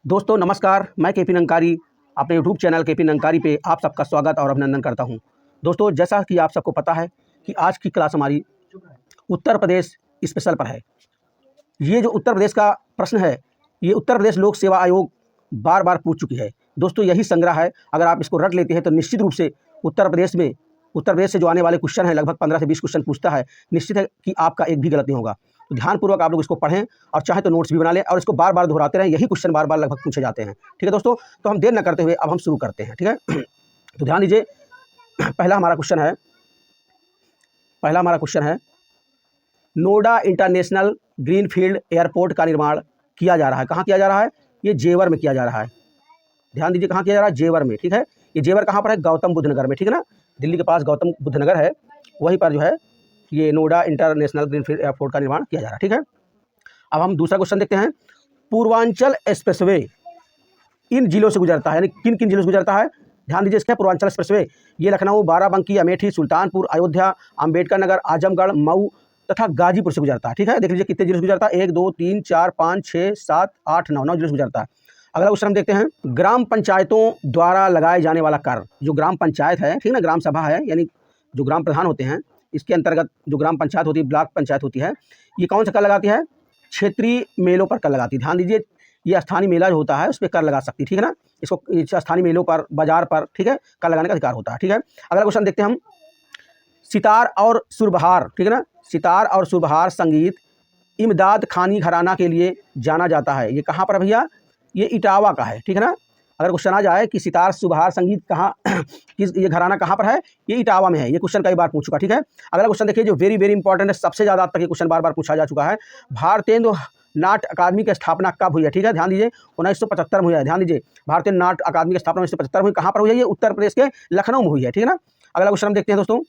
दोस्तों नमस्कार, मैं केपी नंकारी अपने यूट्यूब चैनल केपी नंकारी पे आप सबका स्वागत और अभिनंदन करता हूं। दोस्तों जैसा कि आप सबको पता है कि आज की क्लास हमारी उत्तर प्रदेश स्पेशल पर है। ये जो उत्तर प्रदेश का प्रश्न है, ये उत्तर प्रदेश लोक सेवा आयोग बार बार पूछ चुकी है। दोस्तों यही संग्रह है, अगर आप इसको रट लेते हैं तो निश्चित रूप से उत्तर प्रदेश से जो आने वाले क्वेश्चन है, लगभग 15 से 20 क्वेश्चन पूछता है। निश्चित है कि आपका एक भी गलत नहीं होगा। तो ध्यानपूर्वक आप लोग इसको पढ़ें और चाहे तो नोट्स भी बना लें और इसको बार बार दोहराते रहें। यही क्वेश्चन बार बार लगभग पूछे जाते हैं। ठीक है दोस्तों, तो हम देर न करते हुए अब हम शुरू करते हैं। ठीक है तो ध्यान दीजिए, पहला हमारा क्वेश्चन है नोएडा इंटरनेशनल ग्रीनफील्ड एयरपोर्ट का निर्माण किया जा रहा है। कहाँ किया जा रहा है? ये जेवर में किया जा रहा है। ध्यान दीजिए, कहाँ किया जा रहा है? जेवर में। ठीक है, ये जेवर कहाँ पर है? गौतम बुद्ध नगर में। ठीक है ना, दिल्ली के पास गौतम बुद्ध नगर है, वहीं पर जो है ये नोएडा इंटरनेशनल ग्रीनफील्ड एयरपोर्ट का निर्माण किया जा रहा है। ठीक है, अब हम दूसरा क्वेश्चन देखते हैं। पूर्वांचल एक्सप्रेसवे इन जिलों से गुजरता है, यानी किन किन जिलों से गुजरता है? ध्यान दीजिए, इसका पूर्वांचल एक्सप्रेसवे ये लखनऊ, बाराबंकी, अमेठी, सुल्तानपुर, अयोध्या, अम्बेडकर नगर, आजमगढ़, मऊ तथा गाजीपुर से गुजरता है। ठीक है, देख लीजिए कितने जिलों से गुजरता है? 1 2 3 4 5 6 7 8 9 जिलों से गुजरता है। अगला क्वेश्चन हम देखते हैं, ग्राम पंचायतों द्वारा लगाए जाने वाला कर। जो ग्राम पंचायत है, ठीक है ना, ग्राम सभा है, यानी जो ग्राम प्रधान होते हैं, इसके अंतर्गत जो ग्राम पंचायत होती है, ब्लॉक पंचायत होती है, ये कौन सा कर लगाती है? क्षेत्रीय मेलों पर कर लगाती है। ध्यान दीजिए, ये स्थानीय मेला जो होता है उस पर कर लगा सकती है। ठीक है ना, इसको स्थानीय मेलों पर, बाजार पर, ठीक है, कर लगाने का अधिकार होता है। ठीक है, अगला क्वेश्चन देखते हैं हम, सितार और सुरबहार, ठीक है ना, सितार और सुरबहार संगीत इमदाद खानी घराना के लिए जाना जाता है। ये कहाँ पर भैया? ये इटावा का है। ठीक है ना, अगर क्वेश्चन आ जाए कि सितार सुबहार संगीत कहाँ किस ये घराना कहाँ पर है, ये इटावा में है। ये क्वेश्चन कई बार पूछ चुका। ठीक है, अगला क्वेश्चन देखिए जो वेरी वेरी इंपॉर्टेंट है, सबसे ज़्यादा अब तक ये क्वेश्चन बार बार पूछा जा चुका है। भारतेंदु नाट्य अकादमी की स्थापना कब हुई है? ठीक है, ध्यान दीजिए 1975 में हुई है। ध्यान दीजिए, भारतीय नाट्य अकादमी की स्थापना 1975 में हुई। कहाँ पर हुई है? ये उत्तर प्रदेश के लखनऊ में हुई है। ठीक है ना, अगला क्वेश्चन हम देखते हैं दोस्तों,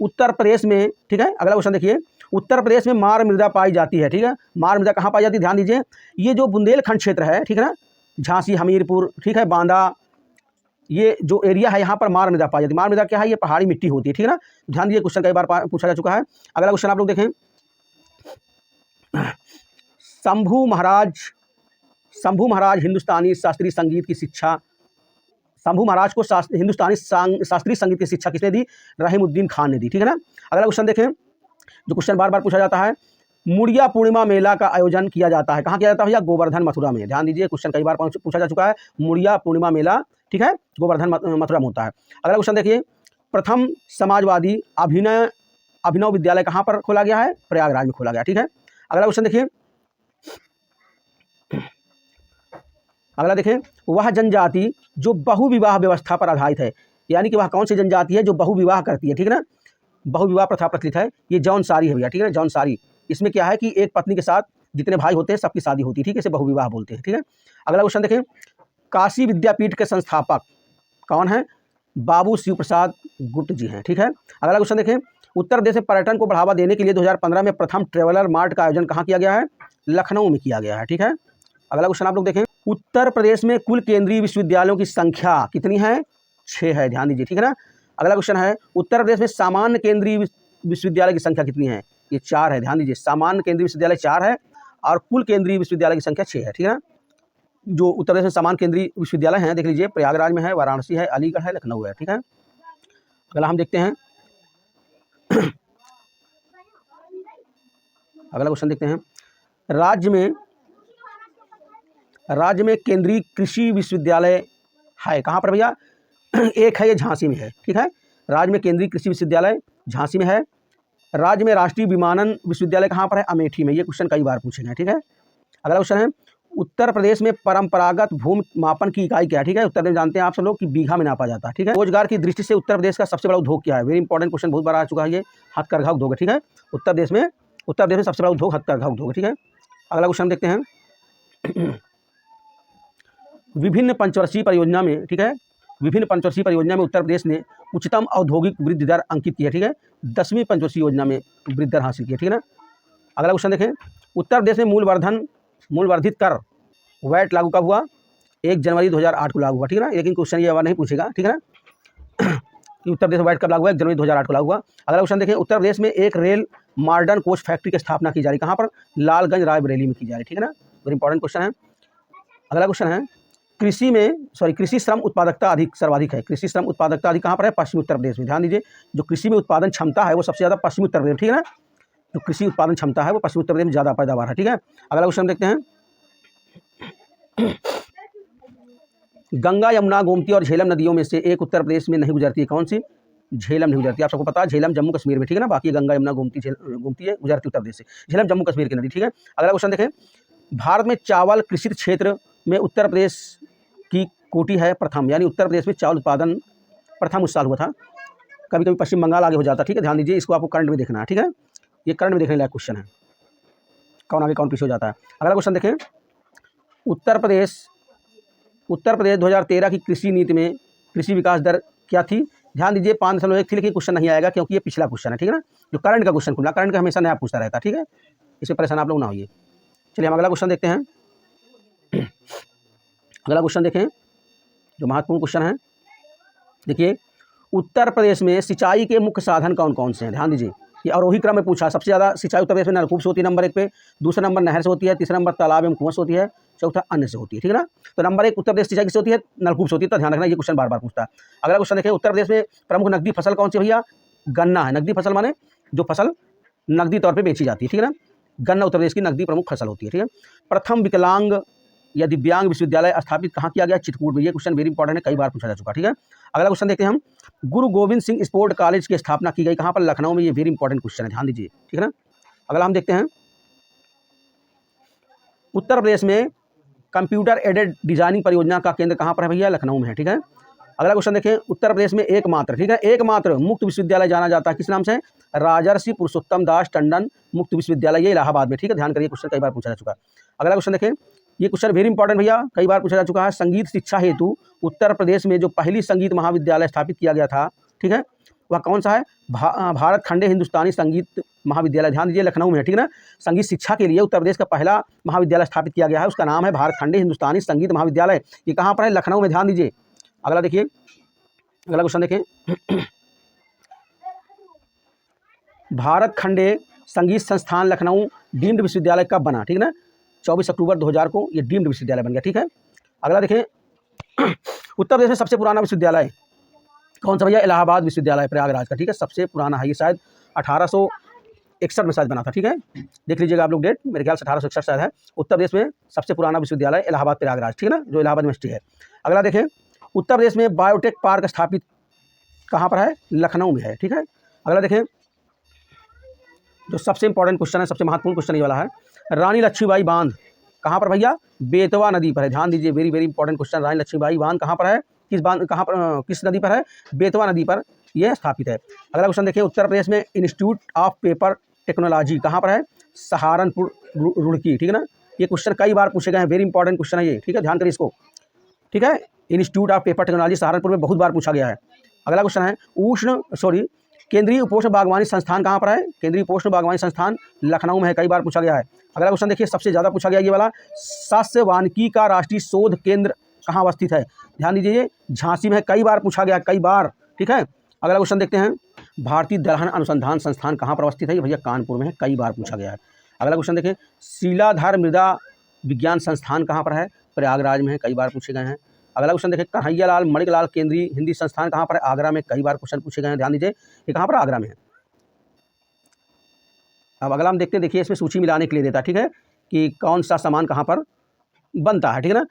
उत्तर प्रदेश में, ठीक है, अगला क्वेश्चन देखिए, उत्तर प्रदेश में मार मृदा पाई जाती है। ठीक है, मार मृदा कहाँ पाई जाती है? ध्यान दीजिए, ये जो बुंदेलखंड क्षेत्र है, ठीक है ना, झांसी, हमीरपुर, ठीक है, बांदा, ये जो एरिया है यहाँ पर मार मृदा पाई जाती है। मार मृदा क्या है? ये पहाड़ी मिट्टी होती है। ठीक है ना, ध्यान दीजिए, क्वेश्चन कई बार पूछा जा चुका है। अगला क्वेश्चन आप लोग देखें, शंभू महाराज हिंदुस्तानी शास्त्रीय संगीत की शिक्षा, शंभू महाराज को हिंदुस्तानी शास्त्रीय संगीत की शिक्षा किसने दी? रहीमुद्दीन खान ने दी। ठीक है ना, अगला क्वेश्चन देखें, जो क्वेश्चन बार बार पूछा जाता है, मुड़िया पूर्णिमा मेला का आयोजन किया जाता है। कहाँ किया जाता है भैया? गोवर्धन मथुरा में। ध्यान दीजिए, क्वेश्चन कई बार पूछा जा चुका है, मुड़िया पूर्णिमा मेला, ठीक है, गोवर्धन मथुरा में होता है। अगला क्वेश्चन देखिए, प्रथम समाजवादी अभिनव विद्यालय कहाँ पर खोला गया है? प्रयागराज में खोला गया। ठीक है, अगला क्वेश्चन देखिए, अगला देखें, वह जनजाति जो बहुविवाह व्यवस्था पर आधारित है, यानी कि वह कौन सी जनजाति है जो बहुविवाह करती है? ठीक है ना, बहुविवाह प्रथा प्रचलित है, ये जौनसारी है भैया। ठीक है ना, जौनसारी, इसमें क्या है कि एक पत्नी के साथ जितने भाई होते हैं सबकी शादी होती है। ठीक है, इसे बहुविवाह बोलते हैं। ठीक है, अगला क्वेश्चन देखें, काशी विद्यापीठ के संस्थापक कौन है? बाबू शिव प्रसाद गुप्त जी हैं। ठीक है, अगला क्वेश्चन देखें, उत्तर प्रदेश में पर्यटन को बढ़ावा देने के लिए 2015 में प्रथम ट्रेवलर मार्ट का आयोजन कहाँ किया गया है? लखनऊ में किया गया है। ठीक है, अगला क्वेश्चन आप लोग देखें, उत्तर प्रदेश में कुल केंद्रीय विश्वविद्यालयों की संख्या कितनी है? 6 है। ध्यान दीजिए, ठीक है ना, अगला क्वेश्चन है, उत्तर प्रदेश में सामान्य केंद्रीय विश्वविद्यालय की संख्या कितनी है? ये 4 है। ध्यान दीजिए, सामान्य केंद्रीय विश्वविद्यालय 4 है और कुल केंद्रीय विश्वविद्यालय की संख्या 6 है। ठीक है ना, जो उत्तर प्रदेश में सामान्य केंद्रीय विश्वविद्यालय हैं, देख लीजिए, प्रयागराज में है, वाराणसी है, अलीगढ़ है, लखनऊ है। ठीक है, अगला हम देखते हैं, अगला क्वेश्चन देखते हैं, राज्य में केंद्रीय कृषि विश्वविद्यालय है कहाँ पर भैया? एक है, ये झांसी में है। ठीक है, राज्य में केंद्रीय कृषि विश्वविद्यालय झांसी में है। राज्य में राष्ट्रीय विमानन विश्वविद्यालय कहाँ पर है? अमेठी में। ये क्वेश्चन कई बार पूछे गए। ठीक है, अगला क्वेश्चन है, उत्तर प्रदेश में परंपरागत भूमि मापन की इकाई क्या है? ठीक है, उत्तर प्रदेश जानते हैं आप सब लोग कि बीघा में नापा जाता है। ठीक है, रोजगार की दृष्टि से उत्तर प्रदेश का सबसे बड़ा उद्योग क्या है? वेरी इंपॉर्टेंट क्वेश्चन, बहुत बार आ चुका है ये, हथकरघा उद्योग है। ठीक है, उत्तर प्रदेश में सबसे बड़ा उद्योग हथकरघा उद्योग है। ठीक है, अगला क्वेश्चन देखते हैं, विभिन्न पंचवर्षीय परियोजना में, ठीक है, विभिन्न पंचवर्षीय परियोजना में उत्तर प्रदेश ने उच्चतम औद्योगिक वृद्धि दर अंकित की है। ठीक है, 10वीं पंचवर्षीय योजना में वृद्धि दर हासिल की है। ठीक है ना, अगला क्वेश्चन देखें, उत्तर प्रदेश में मूल्यवर्धित कर वैट लागू कब हुआ? 1 जनवरी 2008 को लागू हुआ। ठीक है ना, लेकिन क्वेश्चन ये बार नहीं पूछेगा। ठीक है ना, कि उत्तर प्रदेश में वैट कब लागू हुआ? 1 जनवरी 2008 को लागू हुआ। अगला क्वेश्चन देखें, उत्तर प्रदेश में एक रेल मॉडर्न कोच फैक्ट्री की स्थापना की जा रही, कहाँ पर? लालगंज रायबरेली में की जा रही। ठीक है ना, वेरी इंपॉर्टेंट क्वेश्चन है। अगला क्वेश्चन है, कृषि श्रम उत्पादकता सर्वाधिक है। कृषि श्रम उत्पादकता अधिक कहाँ पर है? पश्चिमी उत्तर प्रदेश में। ध्यान दीजिए, जो कृषि में उत्पादन क्षमता है वो सबसे ज़्यादा पश्चिमी उत्तर प्रदेश, ठीक है ना। जो कृषि उत्पादन क्षमता है वो पश्चिमी उत्तर प्रदेश में ज़्यादा पैदावार है, ठीक है। अगला क्वेश्चन देखते हैं, गंगा, यमुना, गोमती और झेलम नदियों में से एक उत्तर प्रदेश में नहीं गुजरती है, कौन सी? झेलम नहीं गुजरती। आप सबको पता है झेलम जम्मू कश्मीर में, ठीक है ना। बाकी गंगा, यमुना, गोमती है गुजरती उत्तर प्रदेश से, झेलम जम्मू कश्मीर की नदी, ठीक है। अगला क्वेश्चन देखें, भारत में चावल कृषि क्षेत्र में उत्तर प्रदेश की कोटि है प्रथम, यानी उत्तर प्रदेश में चावल उत्पादन प्रथम उस साल हुआ था। कभी कभी पश्चिम बंगाल आगे हो जाता है, ठीक है। ध्यान दीजिए, इसको आपको करंट में देखना है, ठीक है। ये करंट में देखने लायक क्वेश्चन है, कौन आगे कौन पीछे हो जाता है। अगला क्वेश्चन देखें, उत्तर प्रदेश 2013 की कृषि नीति में कृषि विकास दर क्या थी? ध्यान दीजिए 5.1 थी, लेकिन क्वेश्चन नहीं आएगा क्योंकि ये पिछला क्वेश्चन है, ठीक है ना। जो करंट का क्वेश्चन खुला, करंट का हमेशा नया पूछता रहता है, ठीक है। इससे परेशान आप लोग ना होइए। चलिए हम अगला क्वेश्चन देखते हैं। अगला क्वेश्चन देखें, जो महत्वपूर्ण क्वेश्चन है, देखिए, उत्तर प्रदेश में सिंचाई के मुख्य साधन कौन कौन से हैं? ध्यान दीजिए, ये अवरोही क्रम में पूछा। सबसे ज़्यादा सिंचाई उत्तर प्रदेश में नलकूप से होती है नंबर 1 पे, दूसरा नंबर नहर से होती है, तीसरा नंबर तालाब एवं कुआं से होती है, चौथा अन्य से होती है, ठीक है ना। तो नंबर 1 उत्तर प्रदेश सिंचाई किससे होती है? नलकूप से होती है, तो ध्यान रखना, ये क्वेश्चन बार बार पूछता है। अगला क्वेश्चन देखिए, उत्तर प्रदेश में प्रमुख नकदी फसल कौन सी भैया? गन्ना है। नकदी फसल माने जो फसल नकदी तौर पर बेची जाती है, ठीक है ना। गन्ना उत्तर प्रदेश की नकदी प्रमुख फसल होती है, ठीक है। प्रथम विकलांग या दिव्यांग विश्वविद्यालय स्थापित कहाँ किया गया? चित्रकूट में। ये क्वेश्चन वेरी इंपॉर्टेंट है, कई बार पूछा जा चुका, ठीक है। अगला क्वेश्चन देखते हैं हम, गुरु गोविंद सिंह स्पोर्ट कॉलेज की स्थापना की गई कहाँ पर? लखनऊ में। ये वेरी इंपॉर्टेंट क्वेश्चन है, ध्यान दीजिए, ठीक है ना। अगला हम देखते हैं, उत्तर प्रदेश में कंप्यूटर एडेड डिजाइनिंग परियोजना का केंद्र कहाँ पर है भैया? लखनऊ में है, ठीक है। अगला क्वेश्चन देखें, उत्तर प्रदेश में एकमात्र, ठीक है, एकमात्र मुक्त विश्वविद्यालय जाना जाता है किस नाम से? राजर्षि पुरुषोत्तम दास टंडन मुक्त विश्वविद्यालय, ये इलाहाबाद में, ठीक है। ध्यान करिए, क्वेश्चन कई बार पूछा जा चुका है। अगला क्वेश्चन देखें, ये क्वेश्चन वेरी इंपॉर्टेंट भैया, कई बार पूछा जा चुका है। संगीत शिक्षा हेतु उत्तर प्रदेश में जो पहली संगीत महाविद्यालय स्थापित किया गया था, ठीक है, वह कौन सा है? भारत खंडे हिंदुस्तानी संगीत महाविद्यालय। ध्यान दीजिए, लखनऊ में है, ठीक है ना। संगीत शिक्षा के लिए उत्तर प्रदेश का पहला महाविद्यालय स्थापित किया गया है, उसका नाम है भारत खंडे हिंदुस्तानी संगीत महाविद्यालय। ये कहाँ पर है? लखनऊ में, ध्यान दीजिए। अगला देखिए, अगला क्वेश्चन देखें, भारत खंडे संगीत संस्थान लखनऊ डीम्ड विश्वविद्यालय कब बना? ठीक है ना, 24 अक्टूबर 2000 को ये डीम्ड विश्वविद्यालय बन गया, ठीक है। अगला देखें, उत्तर प्रदेश में सबसे पुराना विश्वविद्यालय कौन सा भैया? इलाहाबाद विश्वविद्यालय प्रयागराज का, ठीक है, सबसे पुराना है। ये शायद 1861 में शायद बना था, ठीक है। देख लीजिएगा आप लोग डेट, मेरे ख्याल से 1861 शायद है। उत्तर प्रदेश में सबसे पुराना विश्वविद्यालय इलाहाबाद प्रयागराज, ठीक है ना, जो इलाहाबाद यूनिवर्सिटी है। अगला देखें, उत्तर प्रदेश में बायोटेक पार्क स्थापित कहाँ पर है? लखनऊ में है, ठीक है। अगला देखें, जो सबसे इंपॉर्टेंट क्वेश्चन है, सबसे महत्वपूर्ण क्वेश्चन ये वाला है, रानी लक्ष्मीबाई बांध कहाँ पर भैया? बेतवा नदी पर है। ध्यान दीजिए, वेरी वेरी इंपॉर्टेंट क्वेश्चन। रानी लक्ष्मीबाई बांध कहाँ पर है? किस बांध, कहाँ पर, किस नदी पर है? बेतवा नदी पर यह स्थापित है। अगला क्वेश्चन देखिए, उत्तर प्रदेश में इंस्टीट्यूट ऑफ पेपर टेक्नोलॉजी कहाँ पर है? सहारनपुर रुड़की, ठीक है ना। ये क्वेश्चन कई बार पूछे गए हैं, वेरी इंपॉर्टेंट क्वेश्चन है ये, ठीक है, ध्यान करिए इसको, ठीक है। Institute of paper technology Saharanpur में बहुत बार पूछा गया है। अगला क्वेश्चन है, केंद्रीय उपोष्ण बागवानी संस्थान कहाँ पर है? केंद्रीय उपोष्ण बागवानी संस्थान लखनऊ में है, कई बार पूछा गया है। अगला क्वेश्चन देखिए, सबसे ज़्यादा पूछा गया ये वाला, सस्य वानिकी का राष्ट्रीय शोध केंद्र कहाँ अवस्थित है? ध्यान दीजिए, ये झांसी में है, कई बार पूछा गया, कई बार, ठीक है। अगला क्वेश्चन देखते हैं, भारतीय दलहन अनुसंधान संस्थान कहाँ पर अवस्थित है? ये भैया कानपुर में है, कई बार पूछा गया है। अगला क्वेश्चन देखें, शीलाधार मृदा विज्ञान संस्थान कहाँ पर है? प्रयागराज में है, कई बार पूछे गए हैं। अगला क्वेश्चन देखें, कन्हैयालाल मणिकलाल केंद्रीय हिंदी संस्थान कहाँ पर है? आगरा में, कई बार क्वेश्चन पूछे गए हैं, ध्यान दीजिए, ये कहाँ पर? आगरा में है। अब अगला हम देखते हैं, देखिए इसमें सूची मिलाने के लिए देता है, ठीक है, कि कौन सा सामान कहाँ पर बनता है, ठीक है ना।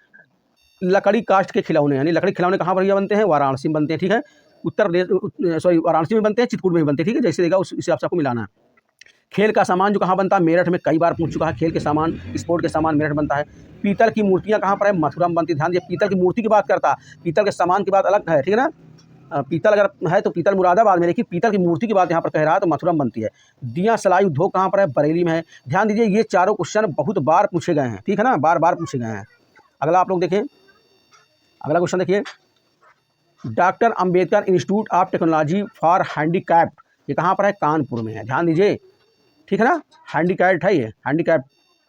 लकड़ी काष्ठ के खिलौने, यानी लकड़ी खिलौने कहाँ पर बनते हैं? वाराणसी में बनते हैं, ठीक है। उत्तर प्रदेश वाराणसी में बनते हैं, चित्रकूट में भी बनते हैं, ठीक है, जैसे देगा उस हिसाब से आपको मिलाना है। खेल का सामान जो कहाँ बनता है? मेरठ में, कई बार पूछ चुका है। खेल के सामान, स्पोर्ट के सामान मेरठ बनता है। पीतल की मूर्तियाँ कहाँ पर है? मथुरा में बनती है। ध्यान दिए, पीतल की मूर्ति की बात करता, पीतल के सामान की बात अलग है, ठीक है ना। पीतल अगर है तो पीतल मुरादाबाद में, लेकिन पीतल की मूर्ति की बात यहाँ पर कह रहा है तो मथुरा में बनती है। दिया सलाई उद्योग कहाँ पर है? बरेली में है। ध्यान दीजिए, ये चारों क्वेश्चन बहुत बार पूछे गए हैं, ठीक है ना, बार बार पूछे गए हैं। अगला आप लोग देखें, अगला क्वेश्चन देखिए, doctor Ambedkar institute of technology for handicapped, ये कहाँ पर है? कानपुर में है, ध्यान दीजिए, ठीक है ना, हैंडीकैप्ड है ये, हैंडीकैप्ड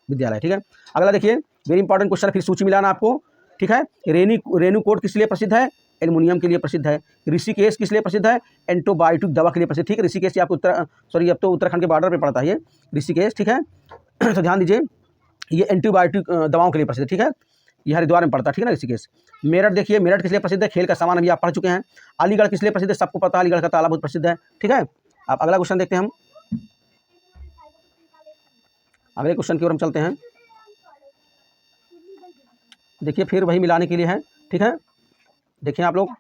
विद्यालय, ठीक है। अगला देखिए, वेरी इंपॉर्टेंट क्वेश्चन, फिर सूची मिलाना आपको, ठीक है। रेणुकूट किस लिए प्रसिद्ध है? एल्युमिनियम के लिए प्रसिद्ध है। ऋषिकेश किस लिए प्रसिद्ध है? एंटीबायोटिक दवा के लिए प्रसिद्ध, ठीक है। ऋषिकेश आपको अब तो उत्तराखंड के बॉर्डर पे पड़ता है ये ऋषिकेश, ठीक है। तो ध्यान दीजिए, ये एंटीबायोटिक दवाओं के लिए प्रसिद्ध, ठीक है। ये हरिद्वार में पड़ता है, ठीक है ना, ऋषिकेश। मेरठ देखिए, मेरठ किस लिए प्रसिद्ध है? खेल का सामान अभी आप पढ़ चुके हैं। अलीगढ़ किस लिए प्रसिद्ध है? सबको पता है, अलीगढ़ का ताला बहुत प्रसिद्ध है, ठीक है। अब अगला क्वेश्चन देखते हैं हम, अगले क्वेश्चन की ओर हम चलते हैं। देखिए फिर वही मिलाने के लिए है, ठीक है। देखिए आप लोग,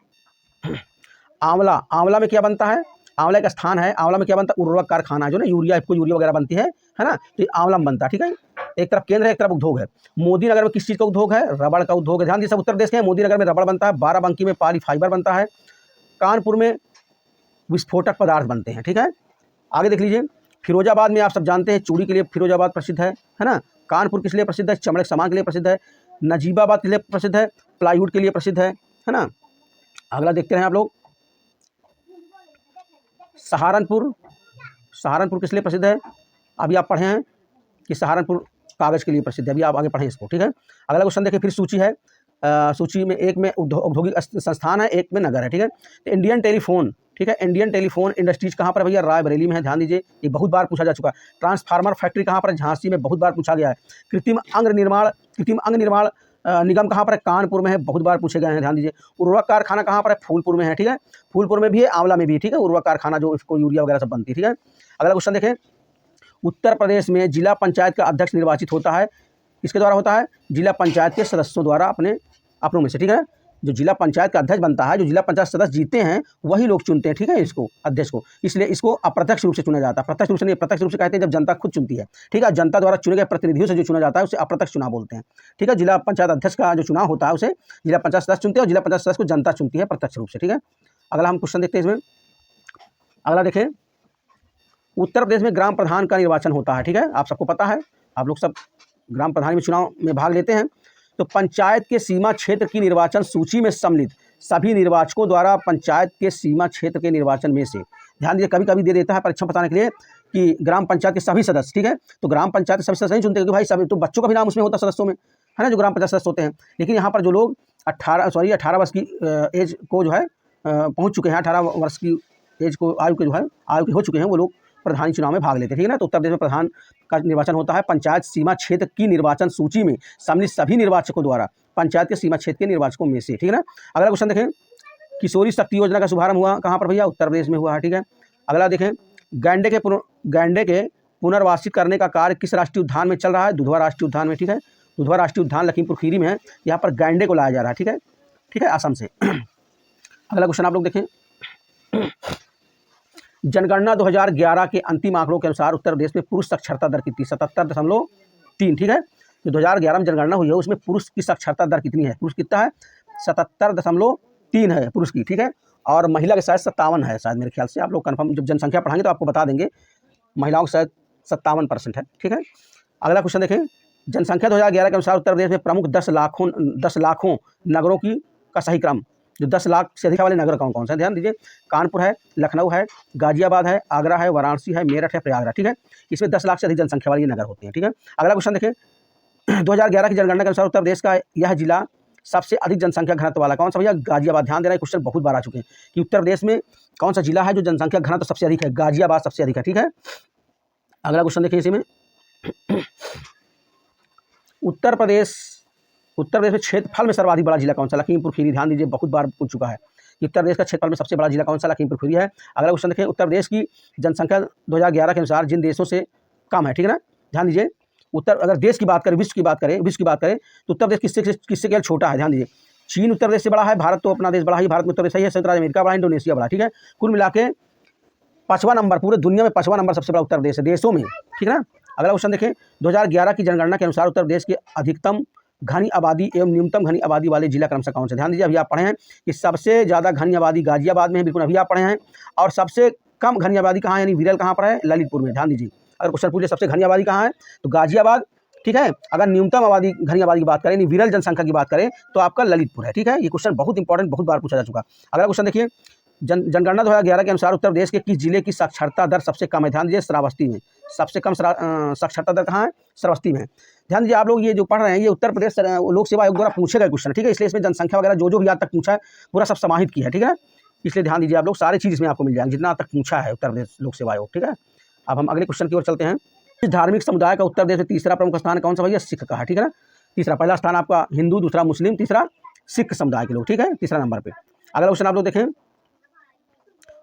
आंवला, आंवला में क्या बनता है? आंवला एक स्थान है, आंवला में क्या बनता है? उर्वरक कारखाना है, जो ना यूरिया, इसको यूरिया वगैरह बनती है ना, तो ये आंवला में बनता है, ठीक है। एक तरफ केंद्र है, एक तरफ उद्योग है। मोदी नगर में किस चीज़ का उद्योग है? रबड़ का उद्योग है। ध्यान दीजिए, सब उत्तर प्रदेश के हैं। मोदी नगर में रबड़ बनता है, बाराबंकी में पॉली फाइबर बनता है, कानपुर में विस्फोटक पदार्थ बनते हैं, ठीक है। आगे देख लीजिए, फिरोजाबाद में आप सब जानते हैं चूड़ी के लिए फिरोजाबाद प्रसिद्ध है ना। कानपुर किस लिए प्रसिद्ध है? चमड़े के सामान के लिए प्रसिद्ध है। नजीबाबाद किस लिए प्रसिद्ध है? प्लाईवुड के लिए प्रसिद्ध है ना। अगला देखते हैं आप लोग, सहारनपुर, सहारनपुर किस लिए प्रसिद्ध है? अभी आप पढ़े हैं कि सहारनपुर कागज़ के लिए प्रसिद्ध है, अभी आप आगे पढ़ें इसको, ठीक है। अगला क्वेश्चन देखिए, फिर सूची है। सूची में एक में औद्योगिक संस्थान है, एक में नगर है, ठीक है। तो इंडियन टेलीफोन, ठीक है, इंडियन टेलीफोन इंडस्ट्रीज कहाँ पर है भैया? रायबरेली में है। ध्यान दीजिए, ये बहुत बार पूछा जा चुका है। ट्रांसफार्मर फैक्ट्री कहाँ पर है? झांसी में, बहुत बार पूछा गया है। कृत्रिम अंग निर्माण निगम कहाँ पर है? कानपुर में है, बहुत बार पूछे गए हैं, ध्यान दीजिए। उर्वरक कारखाना कहाँ पर है? फूलपुर में है, ठीक है। फूलपुर में भी है, आंवला में भी, ठीक है, उर्वरक कारखाना जो इसको यूरिया वगैरह सब बनती है, ठीक है। अगला क्वेश्चन देखें, उत्तर प्रदेश में जिला पंचायत का अध्यक्ष निर्वाचित होता है, किसके द्वारा होता है? जिला पंचायत के सदस्यों द्वारा, अपनों में से, ठीक है। जो जिला पंचायत का अध्यक्ष बनता है, जो जिला पंचायत सदस्य जीते हैं वही लोग चुनते हैं, ठीक है, इसको, अध्यक्ष को। इसलिए इसको अप्रत्यक्ष रूप से चुना जाता है। प्रत्यक्ष रूप से नहीं, प्रत्यक्ष रूप से कहते हैं जब जनता खुद चुनती है, ठीक है। जनता द्वारा चुने गए प्रतिनिधियों से जो चुना जाता है उसे अप्रत्यक्ष चुनाव बोलते हैं, ठीक है। जिला पंचायत अध्यक्ष का जो चुनाव होता है उसे जिला पंचायत सदस्य चुनते हैं, और जिला पंचायत सदस्य को जनता चुनती है प्रत्यक्ष रूप से, ठीक है। अगला हम क्वेश्चन देखते हैं इसमें। अगला देखें, उत्तर प्रदेश में ग्राम प्रधान का निर्वाचन होता है, ठीक है, आप सबको पता है, आप लोग सब ग्राम प्रधान में चुनाव में भाग लेते हैं। तो पंचायत के सीमा क्षेत्र की निर्वाचन सूची में सम्मिलित सभी निर्वाचकों द्वारा पंचायत के सीमा क्षेत्र के निर्वाचन में से, ध्यान दीजिए, कभी कभी दे देता है परीक्षा बताने के लिए कि ग्राम पंचायत के सभी सदस्य, ठीक है, तो ग्राम पंचायत के सभी सदस्य नहीं चुनते, क्योंकि भाई सभी तो बच्चों का भी नाम उसमें होता है सदस्यों में, है ना, जो ग्राम पंचायत सदस्य होते हैं। लेकिन यहाँ पर जो लोग 18 वर्ष की एज को जो है पहुँच चुके हैं, 18 वर्ष की एज को आयु के हो चुके हैं, वो लोग प्रधान चुनाव में भाग लेते हैं, ठीक है ना। तो उत्तर प्रदेश में प्रधान का निर्वाचन होता है पंचायत सीमा क्षेत्र की निर्वाचन सूची में सम्मिलित सभी निर्वाचकों द्वारा पंचायत के सीमा क्षेत्र के निर्वाचकों में से, ठीक है ना। अगला क्वेश्चन देखें, किशोरी शक्ति योजना का शुभारंभ हुआ कहाँ पर भैया? उत्तर प्रदेश में हुआ है, ठीक है। अगला देखें, गैंडे के पुनर्वासित करने का कार्य किस राष्ट्रीय उद्यान में चल रहा है? दुधवा राष्ट्रीय उद्यान में, ठीक है। दुधवा राष्ट्रीय उद्यान लखीमपुर खीरी में है, यहाँ पर गैंडे को लाया जा रहा है, ठीक है, ठीक है, असम से। अगला क्वेश्चन आप लोग देखें, जनगणना 2011 के अंतिम आंकड़ों के अनुसार उत्तर प्रदेश में पुरुष साक्षरता दर कितनी? 77.3, ठीक है। जो 2011 में जनगणना हुई है उसमें पुरुष की साक्षरता दर कितनी है? पुरुष कितना है? 77.3 है पुरुष की, ठीक है। और महिला के शायद 57 है, शायद मेरे ख्याल से, आप लोग कन्फर्म जब जनसंख्या पढ़ाएंगे तो आपको बता देंगे। महिलाओं की शायद 57% है, ठीक है। अगला क्वेश्चन देखें, जनसंख्या 2011 के अनुसार उत्तर प्रदेश में प्रमुख 10 लाखों नगरों का सही क्रम, जो 10 लाख से अधिक वाले नगर कौन कौन से हैं? ध्यान दीजिए, कानपुर है, लखनऊ है, गाजियाबाद है, आगरा है, वाराणसी है, मेरठ है, प्रयागराज, ठीक है। इसमें 10 लाख से अधिक जनसंख्या वाले नगर होते हैं, ठीक है। अगला क्वेश्चन देखें, 2011 की जनगणना के अनुसार उत्तर प्रदेश का यह जिला सबसे अधिक जनसंख्या घनत्व वाला कौन सा भैया? गाजियाबाद। ध्यान देना, क्वेश्चन बहुत बार आ चुके हैं कि उत्तर प्रदेश में कौन सा जिला है जो जनसंख्या घनत्व सबसे अधिक है? गाजियाबाद सबसे अधिक है, ठीक है। अगला क्वेश्चन देखिए इसी में, उत्तर प्रदेश में क्षेत्रफल में सर्वाधिक बड़ा जिला कौन सा? लखीमपुर खीरी। ध्यान दीजिए, बहुत बार पूछ चुका है कि उत्तर प्रदेश का क्षेत्रफल में सबसे बड़ा जिला कौन सा? लखीमपुर खीरी है। अगला क्वेश्चन देखें, उत्तर प्रदेश की जनसंख्या 2011 के अनुसार जिन देशों से कम है, ठीक है ना। ध्यान दीजिए, अगर देश की बात करें, विश्व की बात करें तो उत्तर प्रदेश किससे केवल छोटा है? ध्यान दीजिए, चीन उत्तर प्रदेश से बड़ा है, भारत तो अपना देश बड़ा ही, भारत में उत्तर प्रदेश सही है, संयुक्त राज्य अमेरिका बड़ा, इंडोनेशिया बड़ा, ठीक है। कुल मिला के 5वां नंबर, पूरे दुनिया में 5वां नंबर सबसे बड़ा उत्तर प्रदेश है देशों में, ठीक है ना। अगला क्वेश्चन देखें, 2011 की जनगणना के अनुसार उत्तर प्रदेश के अधिकतम घनी आबादी एवं न्यूनतम घनी आबादी वाले जिला क्रमशः कौन से? ध्यान दीजिए, अभी आप पढ़े हैं कि सबसे ज़्यादा घनी आबादी गाजियाबाद में है, बिल्कुल अभी आप पढ़े हैं, और सबसे कम घनी आबादी कहाँ है, यानी विरल कहाँ पर है? ललितपुर में। ध्यान दीजिए, अगर क्वेश्चन पूछे सबसे घनी आबादी कहाँ है तो गाजियाबाद, ठीक है। अगर न्यूनतम आबादी घनी आबादी की बात करें, यानी विरल जनसंख्या की बात करें तो आपका ललितपुर है, ठीक है। ये क्वेश्चन बहुत इंपॉर्टेंट, बहुत बार पूछा जा चुका। अगला क्वेश्चन देखिए, जनगणना 2011 के अनुसार उत्तर प्रदेश के किस जिले की साक्षरता दर सबसे कम है? ध्यान दीजिए, श्रावस्ती में। सबसे कम साक्षरता दर कहाँ है? श्रावस्ती में। ध्यान दीजिए, आप लोग ये जो पढ़ रहे हैं ये उत्तर प्रदेश लोक सेवा आयोग द्वारा पूछे गए क्वेश्चन, ठीक है, इसलिए इसमें जनसंख्या वगैरह जो भी आज तक पूछा है पूरा सब समाहित किया है, ठीक है। इसलिए ध्यान दीजिए, आप लोग सारी चीज़ इसमें आपको मिल जाएंगे जितना तक पूछा है उत्तर प्रदेश लोक सेवा आयोग, ठीक है। अब हम अगले क्वेश्चन की ओर चलते हैं। इस धार्मिक समुदाय का उत्तर प्रदेश में तीसरा प्रमुख स्थान कौन सा भैया? सिख का है, ठीक है ना। तीसरा, पहला स्थान आपका हिंदू, दूसरा मुस्लिम, तीसरा सिख समुदाय के लोग, ठीक है, तीसरा नंबर पे। अगला क्वेश्चन आप लोग देखें,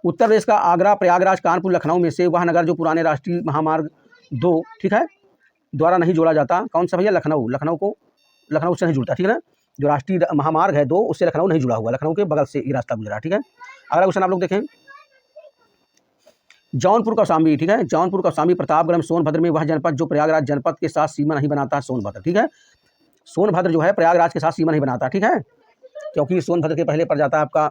उत्तर प्रदेश का आगरा, प्रयागराज, कानपुर, लखनऊ में से वह नगर जो पुराने राष्ट्रीय महामार्ग 2, ठीक है, द्वारा नहीं जोड़ा जाता, कौन सा भैया? लखनऊ। लखनऊ से नहीं जुड़ता, ठीक है ना, जो राष्ट्रीय महामार्ग है 2 उससे लखनऊ नहीं जुड़ा हुआ, लखनऊ के बगल से ये रास्ता गुजरा, ठीक है। अगला क्वेश्चन आप लोग देखें, जौनपुर कौशाम्बी, ठीक है, जौनपुर कौशाम्बी प्रतापगढ़ सोनभद्र में वह जनपद जो प्रयागराज जनपद के साथ सीमा नहीं बनाता, सोनभद्र, ठीक है। सोनभद्र जो है प्रयागराज के साथ सीमा नहीं बनाता, ठीक है, क्योंकि सोनभद्र के पहले पड़ जाता है आपका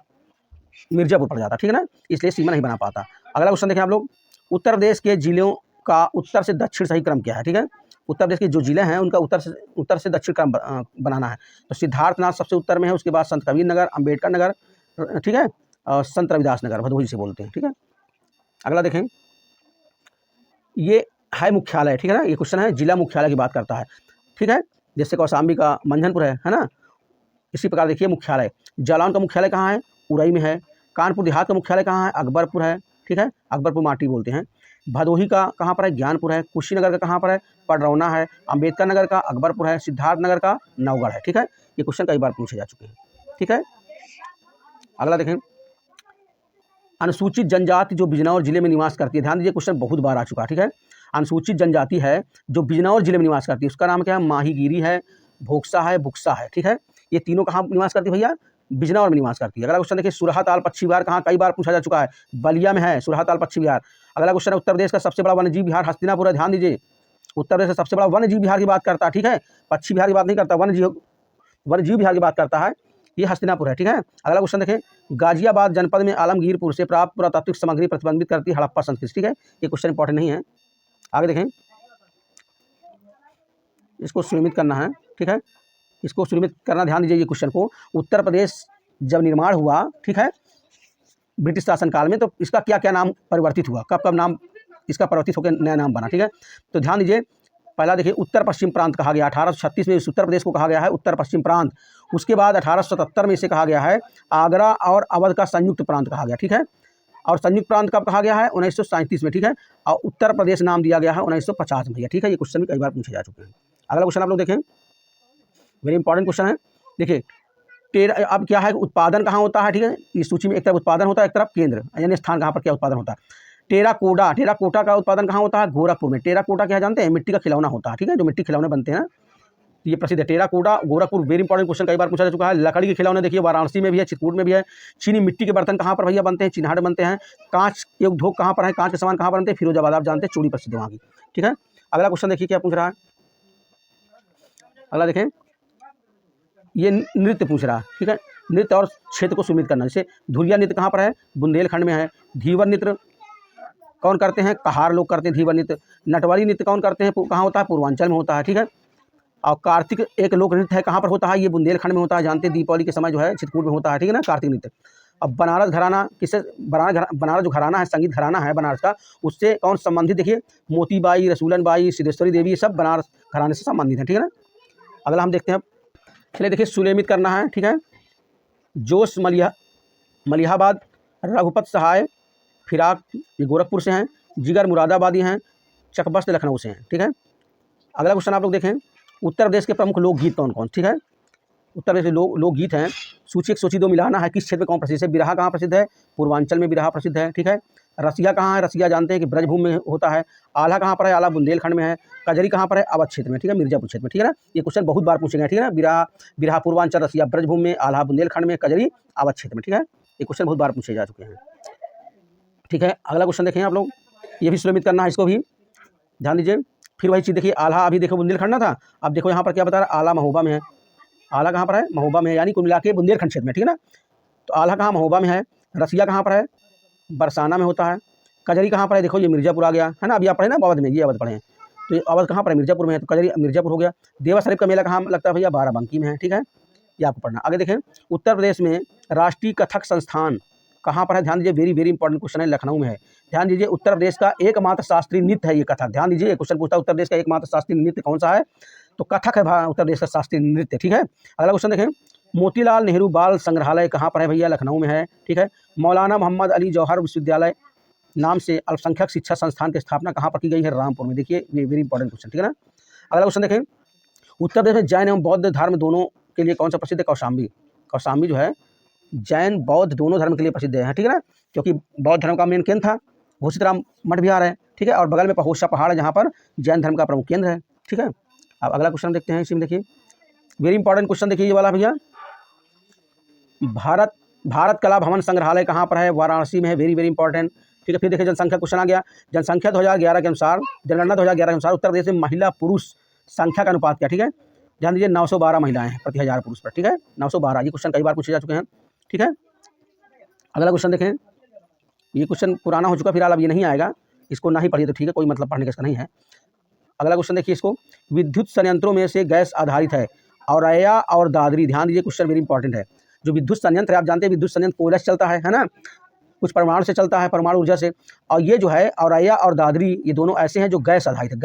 मिर्जापुर पड़ जाता, ठीक है ना, इसलिए सीमा नहीं बना पाता। अगला क्वेश्चन देखें आप लोग, उत्तर प्रदेश के जिलों का उत्तर से दक्षिण सही क्रम क्या है, ठीक है। उत्तर प्रदेश के जो जिले हैं उनका उत्तर से दक्षिण क्रम बनाना है। तो सिद्धार्थनाथ सबसे उत्तर में है, उसके बाद संत कबीर नगर, अम्बेडकर नगर, ठीक है, और संत रविदास नगर, भदोही से बोलते हैं, ठीक है। अगला देखें, ये है मुख्यालय, ठीक है ना, ये क्वेश्चन है जिला मुख्यालय की बात करता है, ठीक है, जैसे कौशाम्बी का मंझनपुर है ना, इसी प्रकार देखिए मुख्यालय, जालौन का मुख्यालय कहाँ है? उरई में है। कानपुर देहात का मुख्यालय कहाँ है? अकबरपुर है, ठीक है, अकबरपुर माटी बोलते हैं। भदोही का कहाँ पर है? ज्ञानपुर है। कुशीनगर का कहाँ पर है? पडरौना है। अम्बेडकर नगर का अकबरपुर है। सिद्धार्थ नगर का नवगढ़ है, ठीक है। ये क्वेश्चन कई बार पूछे जा चुके हैं, ठीक है। अगला देखें, अनुसूचित जनजाति जो बिजनौर जिले में निवास करती है, ध्यान दीजिए क्वेश्चन बहुत बार आ चुका है, ठीक है। अनुसूचित जनजाति है जो बिजनौर जिले में निवास करती है, उसका नाम क्या है? माहीगिरी है, भोक्सा है, बुक्सा है, ठीक है। ये तीनों कहाँ निवास करती है भैया? बिजनौर में निवास करती है। अगला क्वेश्चन देखिए, सुरहाताल पक्षी विहार कहाँ? कई बार पूछा जा चुका है, बलिया में है सुरहाताल पक्षी विहार। अगला क्वेश्चन है, उत्तर प्रदेश का सबसे बड़ा वन्यजीव विहार हस्तिनापुर है, ध्यान दीजिए, उत्तर प्रदेश का सबसे बड़ा वन्यजीव विहार की बात करता है, ठीक है, पक्षी विहार की बात नहीं करता, वन्यजीव विहार की बात करता है, ये हस्तिनापुर है, ठीक है। अगला क्वेश्चन देखें, गाजियाबाद जनपद में आलमगीरपुर से प्राप्त पुरातात्विक सामग्री प्रतिबंधित करती है हड़प्पा संस्कृति, ठीक है, ये क्वेश्चन इंपॉर्टेंट नहीं है। आगे देखें, इसको सुनिश्चित करना है, ठीक है, इसको सुनिश्चित करना, ध्यान दीजिए ये क्वेश्चन को। उत्तर प्रदेश जब निर्माण हुआ, ठीक है, ब्रिटिश शासनकाल में, तो इसका क्या क्या नाम परिवर्तित हुआ, कब कब नाम इसका परिवर्तित होकर नया नाम बना, ठीक है। तो ध्यान दीजिए, पहला देखिए उत्तर पश्चिम प्रांत कहा गया, 1836 में उत्तर प्रदेश को कहा गया है उत्तर पश्चिम प्रांत। उसके बाद 1877 में इसे कहा गया है आगरा और अवध का संयुक्त प्रांत कहा गया, ठीक है। और संयुक्त प्रांत कब कहा गया है? 1937 में, ठीक है। और उत्तर प्रदेश नाम दिया गया है 1950 में, ठीक है। ये क्वेश्चन भी कई बार पूछे जा चुके हैं। अगला क्वेश्चन आप लोग देखें, वेरी इंपॉर्टेंट क्वेश्चन है, देखिए अब क्या है, उत्पादन कहाँ होता है, ठीक है, इस सूची में एक तरफ उत्पादन होता है, एक तरफ केंद्र यानी स्थान कहाँ पर क्या उत्पादन होता है। टेराकोटा का उत्पादन कहाँ होता है? गोरखपुर में। टेराकोटा क्या जानते हैं? मिट्टी का खिलौना होता है, ठीक है, जो मिट्टी खिलौने बनते हैं ना, ये प्रसिद्ध है terracotta, Gorakhpur. Very important question, कई बार पूछा जा चुका है। लकड़ी के खिलौने देखिए वाराणसी में भी है, चित्रकूट में भी है। चीनी मिट्टी के बर्तन कहाँ पर भैया बनते हैं? चिन्हाट बनते हैं। कांच के उद्योग कहाँ पर है? कांच के सामान कहाँ पर बनते हैं? फिरोजाबाद, आप जानते हैं, चूड़ी प्रसिद्ध वहाँ की, ठीक है। अगला क्वेश्चन देखिए क्या पूछ रहा है, अगला देखें, ये नृत्य पूछ रहा है, ठीक है, नृत्य और क्षेत्र को सुमित करना। जैसे धुरिया नृत्य कहाँ पर है? बुंदेलखंड में है। धीवर नृत्य कौन करते हैं? कहार लोग करते हैं धीवर नृत्य। नटवारी नृत्य कौन करते हैं? कहाँ होता है? पूर्वांचल में होता है, ठीक है। और कार्तिक एक लोक नृत्य है, कहाँ पर होता है? ये बुंदेलखंड में होता है, जानते हैं, दीपावली के समय जो है चित्रकूट में होता है, ठीक है ना, कार्तिक नृत्य। अब बनारस घराना किससे? बनारस जो घराना है, संगीत घराना है बनारस का, उससे कौन संबंधित? देखिए मोतीबाई, रसूलन बाई, सिद्धेश्वरी देवी, ये सब बनारस घराने से संबंधित है, ठीक है ना। अगला हम देखते हैं, चलिए देखिए, सुलेमित करना है, ठीक है। जोश मलिहाबाद, रघुपत सहाय फिराक ये गोरखपुर से हैं। जिगर मुरादाबादी हैं। चकबस्त लखनऊ से हैं, ठीक है। अगला क्वेश्चन आप लोग देखें, उत्तर प्रदेश के प्रमुख लोकगीत कौन कौन, ठीक है। उत्तर प्रदेश के लोकगीत हैं, सूची 1 सूची 2 मिलाना है, किस क्षेत्र में कौन प्रसिद्ध है? बिरहा कहाँ प्रसिद्ध है? पूर्वांचल में बिरहा प्रसिद्ध है, ठीक है। रसिया कहाँ है? रसिया जानते हैं कि ब्रजभूमि में होता है। आल्हा कहाँ पर है? आल्हा बुंदेलखंड में है। कजरी कहाँ पर है? अवध क्षेत्र में, ठीक है, मिर्जापुर क्षेत्र में, ठीक है ना। ये क्वेश्चन बहुत बार पूछे गए, ठीक है ना। बिरहा पूर्वांचल, रसिया ब्रजभूमि में, आल्हा बुंदेलखंड में, कजरी अवध क्षेत्र में, ठीक है। ये क्वेश्चन बहुत बार पूछे जा चुके हैं, ठीक है। अगला क्वेश्चन देखें आप लोग, ये भी सुलमित करना है, इसको भी ध्यान दीजिए। फिर वही चीज़ देखिए, आल्हा अभी देखो बुंदेलखंड ना था, अब देखो यहाँ पर क्या बता रहा है, आल्हा महोबा में है। आल्हा कहाँ पर है? महोबा में है, यानी कुल मिला के बुंदेलखंड क्षेत्र में, ठीक है ना। तो आल्हा कहाँ? महोबा में है। रसिया कहाँ पर है? बरसाना में होता है। कजरी कहाँ पर है? देखो ये मिर्जापुर आ गया है ना, अभी आप पढ़े ना अवध में, ये अवध पढ़े हैं, तो ये अवध कहाँ पर है? मिर्जापुर में है, तो कजरी मिर्जापुर हो गया। देवा शरीफ का मेला कहाँ लगता है भैया? बाराबंकी में है, ठीक है, ये आपको पढ़ना। आगे देखें, उत्तर प्रदेश में राष्ट्रीय कथक संस्थान कहाँ पर है? ध्यान दीजिए, वेरी वेरी इंपॉर्टेंट क्वेश्चन है, लखनऊ में है। ध्यान दीजिए, उत्तर प्रदेश का एकमात्र शास्त्रीय नृत्य है ये कथक। ध्यान दीजिए, क्वेश्चन पूछता है उत्तर प्रदेश का एकमात्र शास्त्रीय नृत्य कौन सा है? तो कथक है उत्तर प्रदेश का शास्त्रीय नृत्य, ठीक है। अगला क्वेश्चन देखें, मोतीलाल नेहरू बाल संग्रहालय कहाँ पर है भैया? लखनऊ में है, ठीक है। मौलाना मोहम्मद अली जौहर विश्वविद्यालय नाम से अल्पसंख्यक शिक्षा संस्थान की स्थापना कहाँ पर की गई है? रामपुर में। देखिए ये वेरी इंपॉर्टेंट क्वेश्चन, ठीक है ना। अगला क्वेश्चन देखें, उत्तर प्रदेश में जैन एवं बौद्ध धर्म दोनों के लिए कौन सा प्रसिद्ध है? कौशाम्बी। कौशाम्बी जो है जैन बौद्ध दोनों धर्म के लिए प्रसिद्ध है, ठीक है ना, क्योंकि बौद्ध धर्म का मेन केंद्र था। घोषितराम मठ बिहार है, ठीक है, और बगल में पहोसा पहाड़ है जहाँ पर जैन धर्म का प्रमुख केंद्र है, ठीक है। अब अगला क्वेश्चन देखते हैं, इसी में देखिए वेरी इंपॉर्टेंट क्वेश्चन देखिए ये वाला भैया। भारत कला भवन संग्रहालय कहाँ पर है? वाराणसी में है, वेरी वेरी इंपॉर्टेंट, ठीक है। फिर देखिए जनसंख्या क्वेश्चन आ गया। जनसंख्या 2011 के अनुसार, जनगणना 2011 के अनुसार उत्तर प्रदेश में महिला पुरुष संख्या का अनुपात क्या? ठीक है, ध्यान दीजिए 912 महिलाएं हैं प्रति 1000 पुरुष पर, ठीक है, 912। ये क्वेश्चन कई बार पूछे जा चुके हैं, ठीक है। अगला क्वेश्चन देखें, ये क्वेश्चन पुराना हो चुका, फिलहाल अब ये नहीं आएगा, इसको ना ही पढ़िए तो ठीक है, कोई मतलब पढ़ने का इसका नहीं है। अगला क्वेश्चन देखिए इसको, विद्युत संयंत्रों में से गैस आधारित है औरैया और दादरी। ध्यान दीजिए क्वेश्चन वेरी इंपॉर्टेंट है। जो विद्युत संयंत्र है, आप जानते हैं विद्युत संयंत्र कोयला से चलता है ना, कुछ परमाणु से चलता है, परमाणु ऊर्जा से, और ये जो है औरैया और दादरी ये दोनों ऐसे हैं जो गैस आधारित है,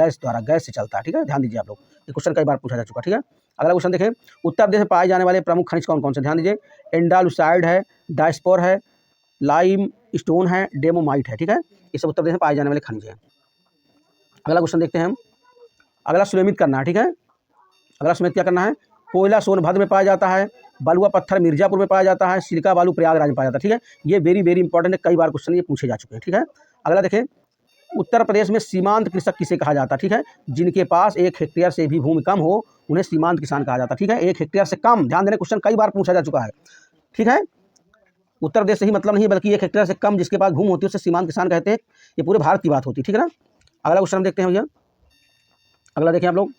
गैस से चलता है, ठीक है। ध्यान दीजिए आप लोग, ये क्वेश्चन कई बार पूछा जा चुका, ठीक है। अगला क्वेश्चन देखें, उत्तर प्रदेश में पाए जाने वाले प्रमुख खनिज कौन कौन से? ध्यान दीजिए एंडालुसाइड है, डायस्पोर है, लाइम स्टोन है, डेमोमाइट है, ठीक है। ये सब उत्तर प्रदेश में पाए जाने वाले खनिज हैं। अगला क्वेश्चन देखते हैं हम, अगला सुनिश्चित करना है, ठीक है। अगला सुनिश्चित क्या करना है? कोयला सोनभद्र में पाया जाता है, बलुआ पत्थर मिर्जापुर में पाया जाता है, सिलिका बालू प्रयागराज में पाया जाता है, ठीक है। ये वेरी वेरी इंपॉर्टेंट है, कई बार क्वेश्चन ये पूछे जा चुके हैं, ठीक है। अगला देखें, उत्तर प्रदेश में सीमांत कृषक किसे कहा जाता है? ठीक है, जिनके पास 1 हेक्टेयर से भी भूमि कम हो उन्हें सीमांत किसान कहा जाता है, ठीक है। 1 हेक्टेयर से कम, ध्यान देना क्वेश्चन कई बार पूछा जा चुका है, ठीक है। उत्तर प्रदेश से ही मतलब नहीं बल्कि 1 हेक्टेयर से कम जिसके पास भूमि होती है उसे सीमांत किसान कहते हैं। ये पूरे भारत की बात होती है, ठीक है ना। अगला क्वेश्चन हम देखते हैं भैया। अगला देखिए आप लोग,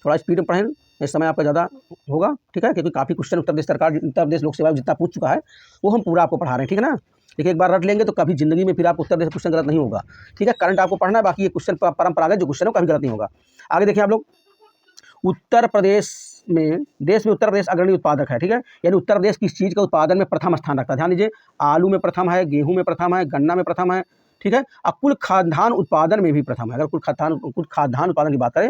थोड़ा स्पीड में पढ़ें, इस समय आपका ज़्यादा होगा, ठीक है, क्योंकि काफ़ी क्वेश्चन उत्तर प्रदेश लोक सेवा जितना पूछ चुका है वो हम पूरा आपको पढ़ा रहे हैं, ठीक है ना। देखिए एक बार रट लेंगे तो कभी जिंदगी में फिर आप उत्तर प्रदेश क्वेश्चन गलत नहीं होगा, ठीक है। करंट आपको पढ़ना है, बाकी ये क्वेश्चन परंपरागत जो क्वेश्चन है कभी गलत नहीं होगा। आगे देखिए आप लोग, उत्तर प्रदेश में, देश में उत्तर प्रदेश अग्रणी उत्पादक है, ठीक है, यानी उत्तर प्रदेश किस चीज़ का उत्पादन में प्रथम स्थान रखता है? ध्यान दीजिए आलू में प्रथम है, गेहूँ में प्रथम है, गन्ना में प्रथम है, ठीक है, और कुल खाद्यान्न उत्पादन में भी प्रथम है। अगर कुल खाद्यान्न उत्पादन की बात करें,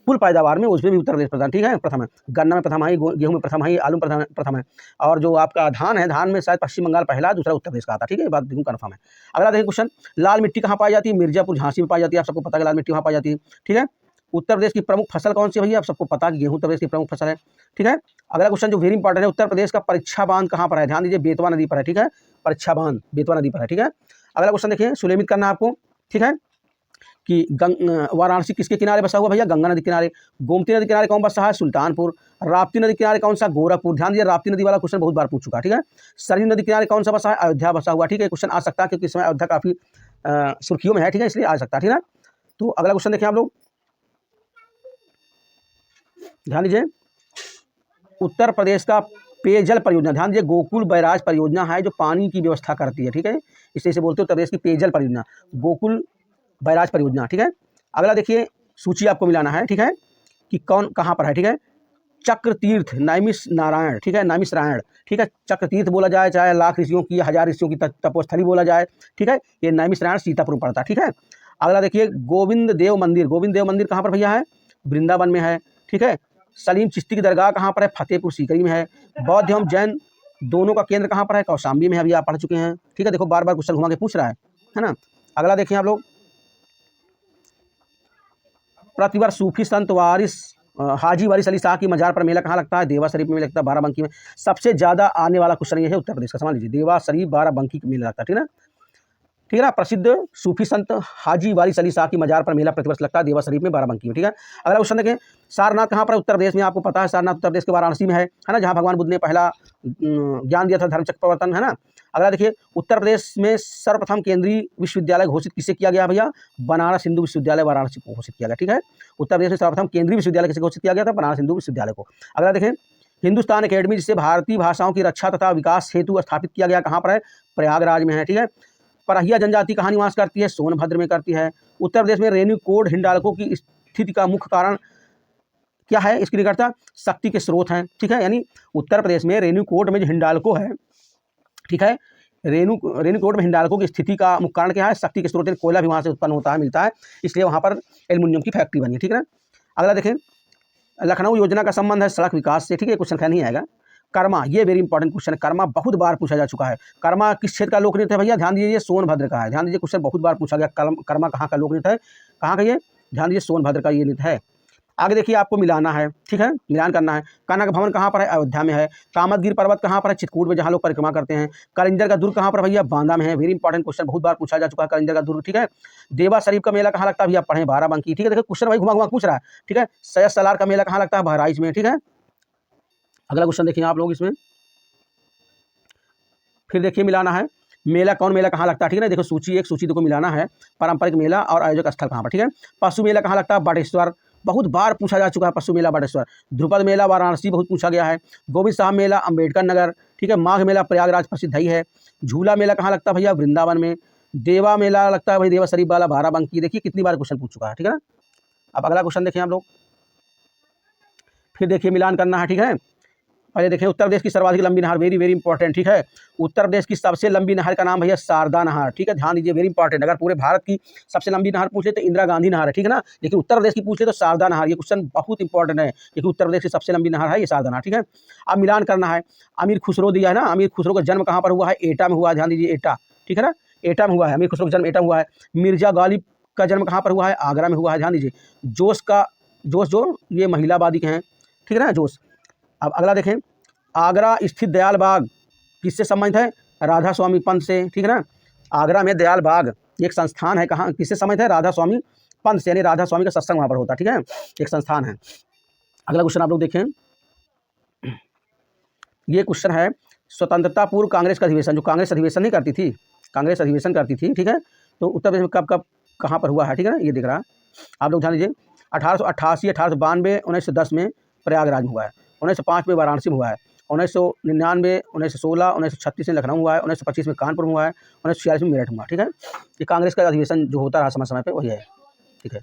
कुल पैदावार में उसमें भी उत्तर प्रदेश प्रथम, ठीक है, प्रथम है। गन्ना में प्रथम है, गेहूं में प्रथम है, आलू में प्रथम है, और जो आपका धान है, धान में शायद पश्चिम बंगाल पहला, दूसरा उत्तर प्रदेश का आता है, ठीक है, ये बात बिल्कुल कन्फर्म है। अगला देखिए क्वेश्चन, लाल मिट्टी कहाँ पाई जाती है? मिर्जापुर झांसी में पाई जाती है, आप सबको पता है लाल मिट्टी वहाँ पाई जाती है, ठीक है। उत्तर प्रदेश की प्रमुख फसल कौन सी है भैया? आप सबको पता है गेहूं उत्तर प्रदेश की प्रमुख फसल है, ठीक है। अगला क्वेश्चन जो वेरी इंपॉर्टेंट है, उत्तर प्रदेश का परीक्षा बांध कहाँ पर है? ध्यान दीजिए बेतवा नदी पर है, ठीक है, परीक्षा बांध बेतवा नदी पर है, ठीक है। अगला क्वेश्चन देखिए, सुलेमित करना है आपको, ठीक है, कि वाराणसी किसके किनारे बसा हुआ भैया? गंगा नदी किनारे। गोमती नदी किनारे कौन बसा है? सुल्तानपुर। राप्ती नदी किनारे कौन सा? गोरखपुर। ध्यान दीजिए राप्ती नदी वाला क्वेश्चन बहुत बार पूछ चुका है, ठीक है। सरयू नदी किनारे कौन सा बसा है? अयोध्या बसा हुआ, ठीक है। क्वेश्चन आ सकता है क्योंकि इस समय अयोध्या काफ़ी सुर्खियों में है, ठीक है, इसलिए आ सकता है, ठीक है। तो अगला क्वेश्चन देखें आप लोग, ध्यान दीजिए उत्तर प्रदेश का पेयजल परियोजना, ध्यान दीजिए गोकुल बैराज परियोजना है जो पानी की व्यवस्था करती है, ठीक है, इसे बोलते हैं उत्तर प्रदेश की पेयजल परियोजना, गोकुल बैराज परियोजना, ठीक है। अगला देखिए सूची आपको मिलाना है, ठीक है, कि कौन कहाँ पर है, ठीक है। चक्र तीर्थ नैमिष नारायण, ठीक है, नैमिष नारायण, ठीक है, चक्र तीर्थ बोला जाए, चाहे लाख ऋषियों की 1000 ऋषियों की तपोस्थली बोला जाए, ठीक है, ये नैमिष नारायण सीतापुर में पड़ता है, ठीक है। अगला देखिए गोविंद देव मंदिर कहाँ पर भैया है? वृंदावन में है, ठीक है। सलीम चिश्ती की दरगाह कहाँ पर है? फतेहपुर सीकरी में है। बौद्ध एवं जैन दोनों का केंद्र कहाँ पर है? कौशाम्बी में है, अभी आप पढ़ चुके हैं, ठीक है। देखो बार बार क्वेश्चन घुमा के पूछ रहा है ना। अगला देखिए आप लोग, प्रतिवर्ष सूफी संत वारिस हाजी वारिस अली शाह की मजार पर मेला कहाँ लगता है? देवा शरीफ में लगता है, बाराबंकी में। सबसे ज़्यादा आने वाला क्वेश्चन ये है उत्तर प्रदेश का, समझ लीजिए देवा शरीफ बाराबंकी में मेला लगता है, ठीक है ना, ठीक है ना। प्रसिद्ध सूफी संत हाजी वारिस अली शाह की मजार पर मेला प्रतिवर्ष लगता है देवा शरीफ में, बाराबंकी में, ठीक है। अगला क्वेश्चन देखें, सारनाथ कहाँ पर? उत्तर प्रदेश में, आपको पता है सारनाथ उत्तर प्रदेश के वाराणसी में है ना, जहाँ भगवान बुद्ध ने पहला ज्ञान दिया था, धर्मचक्र प्रवर्तन, है ना। अगला देखिए उत्तर प्रदेश में सर्वप्रथम केंद्रीय विश्वविद्यालय घोषित किसे किया गया भैया? बनारस हिंदू विश्वविद्यालय वाराणसी को घोषित किया गया, ठीक है। उत्तर प्रदेश में सर्वप्रथम केंद्रीय विश्वविद्यालय किसे घोषित किया गया था? बनारस हिंदू विश्वविद्यालय को। अगला देखें, हिंदुस्तान अकेडमी जिसे भारतीय भाषाओं की रक्षा तथा विकास हेतु स्थापित किया गया, कहाँ पर है? प्रयागराज में है, ठीक है। परहिया जनजाति कहाँ निवास करती है? सोनभद्र में करती है। उत्तर प्रदेश में रेणुकूट हिंडाल्को की स्थिति का मुख्य कारण क्या है? इसकी निकटता शक्ति के स्रोत हैं, ठीक है, यानी उत्तर प्रदेश में रेणुकूट में जो हिंडाल्को है, ठीक है, रेणुकूट में हिंडाल्को की स्थिति का मुख्य कारण क्या है? शक्ति के स्रोत, कोयला भी वहाँ से उत्पन्न होता है, मिलता है, इसलिए वहाँ पर एल्युमिनियम की फैक्ट्री बनी है, ठीक है ना। अगला देखें, लखनऊ योजना का संबंध है सड़क विकास से, ठीक है, क्वेश्चन नहीं आएगा। कर्मा, ये वेरी इंपॉर्टेंट क्वेश्चन है, कर्मा बहुत बार पूछा जा चुका है। कर्मा किस क्षेत्र का लोक नृत्य है भैया? ध्यान दीजिए सोनभद्र का है, ध्यान दीजिए क्वेश्चन बहुत बार पूछा गया, कर्मा कहाँ का लोक नृत्य है, कहाँ का ये? ध्यान दीजिए सोनभद्र का ये नृत्य है। आगे देखिए आपको मिलाना है, ठीक है, मिलान करना है। कनक भवन कहाँ पर है? अयोध्या में है। कामतगिरी पर्वत कहाँ पर है? चित्रकूट में, जहाँ लोग परिक्रमा करते हैं। कलिंजर का दुर्ग कहाँ पर भैया? बांदा में है। वेरी इंपॉर्टेंट क्वेश्चन, बहुत बार पूछा जा चुका है कलिंजर का दुर्ग, ठीक है। देवा शरीफ का मेला कहाँ लगता है भैया? पढ़े बाराबंकी, ठीक है। देखो क्वेश्चन भाई घुमा घुमा पूछ रहा है, ठीक है। सैयद सलार का मेला कहाँ लगता है? बहराइच में, ठीक है। अगला क्वेश्चन देखिए आप लोग इसमें, फिर देखिए मिलाना है। मेला कौन मेला कहाँ लगता है, ठीक है ना। देखो सूची 1 सूची 2 को मिलाना है। पारंपरिक मेला और आयोजक स्थल कहाँ पर, ठीक है। पशु मेला कहाँ लगता है? बाटेश्वर, बहुत बार पूछा जा चुका है पशु मेला बाटेश्वर। ध्रुपद मेला वाराणसी, बहुत पूछा गया है। गोविंद साहब मेला अम्बेडकर नगर, ठीक है। माघ मेला प्रयागराज प्रसिद्ध ही है। झूला मेला कहाँ लगता है भैया? वृंदावन में। देवा मेला लगता है भाई देवा शरीफ वाला बाराबंकी। देखिए कितनी बार क्वेश्चन पूछ चुका है, ठीक है ना। अब अगला क्वेश्चन देखिए आप लोग, फिर देखिए मिलान करना है, ठीक है। पहले देखिए उत्तर प्रदेश की सर्वाधिक लंबी नहर, वेरी वेरी इंपॉर्टेंट, ठीक है। उत्तर प्रदेश की सबसे लंबी नहर का नाम भैया शारदा नहर, ठीक है। ध्यान दीजिए, वेरी इंपॉर्टेंट। अगर पूरे भारत की सबसे लंबी नहर पूछ ले तो इंदिरा गांधी नहर है, ठीक है ना। लेकिन उत्तर प्रदेश की पूछ ले तो शारदा नहर। ये क्वेश्चन बहुत इंपॉर्टेंट है क्योंकि उत्तर प्रदेश की सबसे लंबी नहर है ये शारदा नहर, ठीक है। अब मिलान करना है। अमीर खुसरो दिया है ना, अमीर खुसरो का जन्म कहाँ पर हुआ है? एटा में हुआ है। ध्यान दीजिए, एटा, ठीक है ना, एटा में हुआ है। अमीर खुसरो का जन्म एटा में हुआ है। मिर्जा गालिब का जन्म कहाँ पर हुआ है? आगरा में हुआ है। ध्यान दीजिए। जोश जो ये महिलावादी के हैं, ठीक है ना, जोश। अब अगला देखें, आगरा स्थित दयाल बाग किससे संबंधित है? राधा स्वामी पंत से, ठीक है ना। आगरा में दयाल बाग एक संस्थान है, कहाँ किससे संबंधित है? राधा स्वामी पंत से, यानी राधा स्वामी का सत्संग वहाँ पर होता है, ठीक है, एक संस्थान है। अगला क्वेश्चन आप लोग देखें, ये क्वेश्चन है स्वतंत्रता पूर्व कांग्रेस का अधिवेशन, जो कांग्रेस अधिवेशन नहीं करती थी, कांग्रेस अधिवेशन करती थी, ठीक है, तो उत्तर प्रदेश में कब कब कहाँ पर हुआ है, ठीक है ना, ये दिख रहा है। आप लोग ध्यान दीजिए। 1888, 1892, 1910 में प्रयागराज में हुआ है। 1905 में वाराणसी में हुआ है। 1999, 1916, 1936 में लखनऊ हुआ है। 1925 में कानपुर में हुआ है। 1946 में मेरठ हुआ, ठीक है। ये कांग्रेस का अधिवेशन जो होता रहा समय समय पे वही है, ठीक है।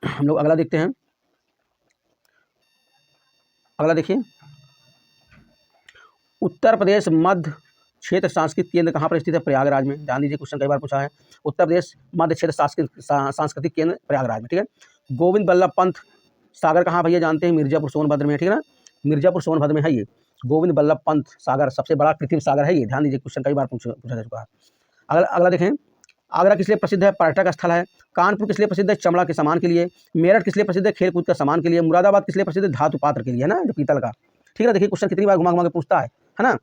हम लोग अगला देखते हैं। अगला देखिए, उत्तर प्रदेश मध्य क्षेत्र सांस्कृतिक केंद्र कहाँ पर स्थित है? प्रयागराज में। ध्यान दीजिए, क्वेश्चन कई बार पूछा है। उत्तर प्रदेश मध्य क्षेत्र सांस्कृतिक केंद्र प्रयागराज में, ठीक है। गोविंद बल्लभ पंत सागर कहाँ भैया जानते हैं? मिर्जापुर सोनभद्र में, ठीक है ना, मिर्जापुर सोनभद्र में है ये गोविंद बल्लभ पंत सागर, सबसे बड़ा कृत्रिम सागर है ये। ध्यान दीजिए, क्वेश्चन कई बार पूछा जा चुका है। अगला देखें, आगरा किस लिए प्रसिद्ध है? पर्यटक स्थल है। कानपुर किस लिए प्रसिद्ध है? चमड़ा के सामान के लिए। मेरठ किस लिए प्रसिद्ध है? खेलकूद का सामान के लिए। मुरादाबाद किस लिए प्रसिद्ध है? धातु पात्र के लिए, है ना, जो पीतल का, ठीक है। देखिए क्वेश्चन कितनी बार घुमा घुमा के पूछता है ना।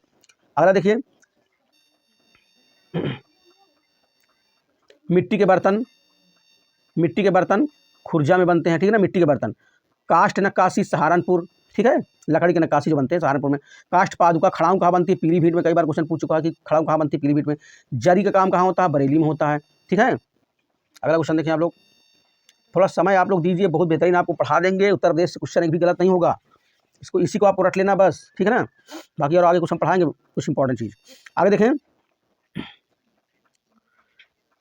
अगला देखिए, मिट्टी के बर्तन खुर्जा में बनते हैं, ठीक है ना, मिट्टी के बर्तन। काष्ठ नक्काशी सहारनपुर, ठीक है, लकड़ी की नक्काशी जो बनते हैं सहारनपुर में। काष्ठ पादुका खड़ाऊ कहाँ बनती है? पीलीभीत में। कई बार क्वेश्चन पूछ चुका है कि खड़ाऊ कहाँ बनती है? पीलीभीत में। जरी का काम कहाँ होता है? बरेली में होता है, ठीक है। अगला क्वेश्चन देखें आप लोग, थोड़ा समय आप लोग दीजिए, बहुत बेहतरीन आपको पढ़ा देंगे। उत्तर प्रदेश से क्वेश्चन एक भी गलत नहीं होगा, इसको इसी को आपको रट लेना बस, ठीक है ना। बाकी और आगे क्वेश्चन पढ़ाएंगे कुछ इंपॉर्टेंट चीज़। आगे देखें,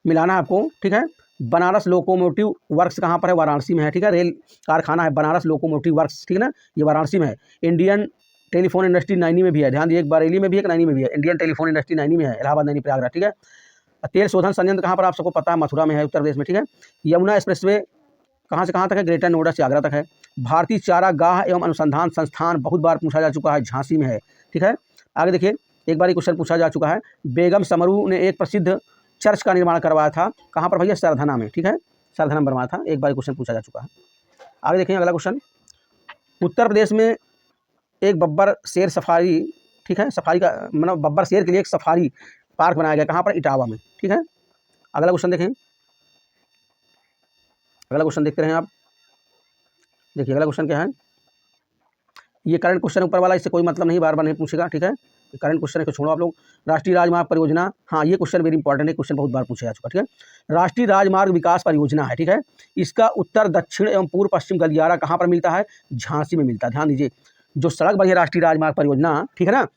मिलाना है आपको, ठीक है। बनारस लोकोमोटिव वर्क्स कहाँ पर है? वाराणसी में है, ठीक है। रेल कारखाना है बनारस लोकोमोटिव वर्क्स, ठीक है ना, ये वाराणसी में है। इंडियन टेलीफोन इंडस्ट्री नैनी में भी है। ध्यान दिए, एक बरेली में भी है, एक नैनी में भी है। इंडियन टेलीफोन इंडस्ट्री नैनी में है, इलाहाबाद नैनी प्रयागराज, ठीक है। तेल शोधन संयंत्र कहाँ पर? आप सबको पता है, मथुरा में है, उत्तर प्रदेश में, ठीक है। यमुना एक्सप्रेसवे कहाँ से कहाँ तक है? ग्रेटर नोएडा से आगरा तक है। भारतीय चारागाह एवं अनुसंधान संस्थान, बहुत बार पूछा जा चुका है, झांसी में है, ठीक है। आगे देखिए, एक बार क्वेश्चन पूछा जा चुका है। बेगम समरू ने एक प्रसिद्ध चर्च का निर्माण करवाया था, कहाँ पर भैया? सरधना में, ठीक है, सरधना में बनवाया था, एक बार क्वेश्चन पूछा जा चुका है। आगे देखें अगला क्वेश्चन, उत्तर प्रदेश में एक बब्बर शेर सफारी, ठीक है, सफारी का मतलब बब्बर शेर के लिए एक सफारी पार्क बनाया गया, कहाँ पर? इटावा में, ठीक है। अगला क्वेश्चन देखें, अगला क्वेश्चन देखते रहें आप। देखिए अगला क्वेश्चन क्या है, ये करंट क्वेश्चन ऊपर वाला, इससे कोई मतलब नहीं, बार बार नहीं पूछेगा, ठीक है। करंट क्वेश्चन है तो छोड़ो आप लोग। राष्ट्रीय राजमार्ग परियोजना, हाँ ये क्वेश्चन वेरी इंपॉर्टेंट है, क्वेश्चन बहुत बार पूछा जा चुका, ठीक है। राष्ट्रीय राजमार्ग विकास परियोजना है, ठीक है। इसका उत्तर दक्षिण एवं पूर्व पश्चिम गलियारा कहाँ पर मिलता है? झांसी में मिलता है। ध्यान दीजिए, जो सड़क बनी है राष्ट्रीय राजमार्ग परियोजना, ठीक है ना,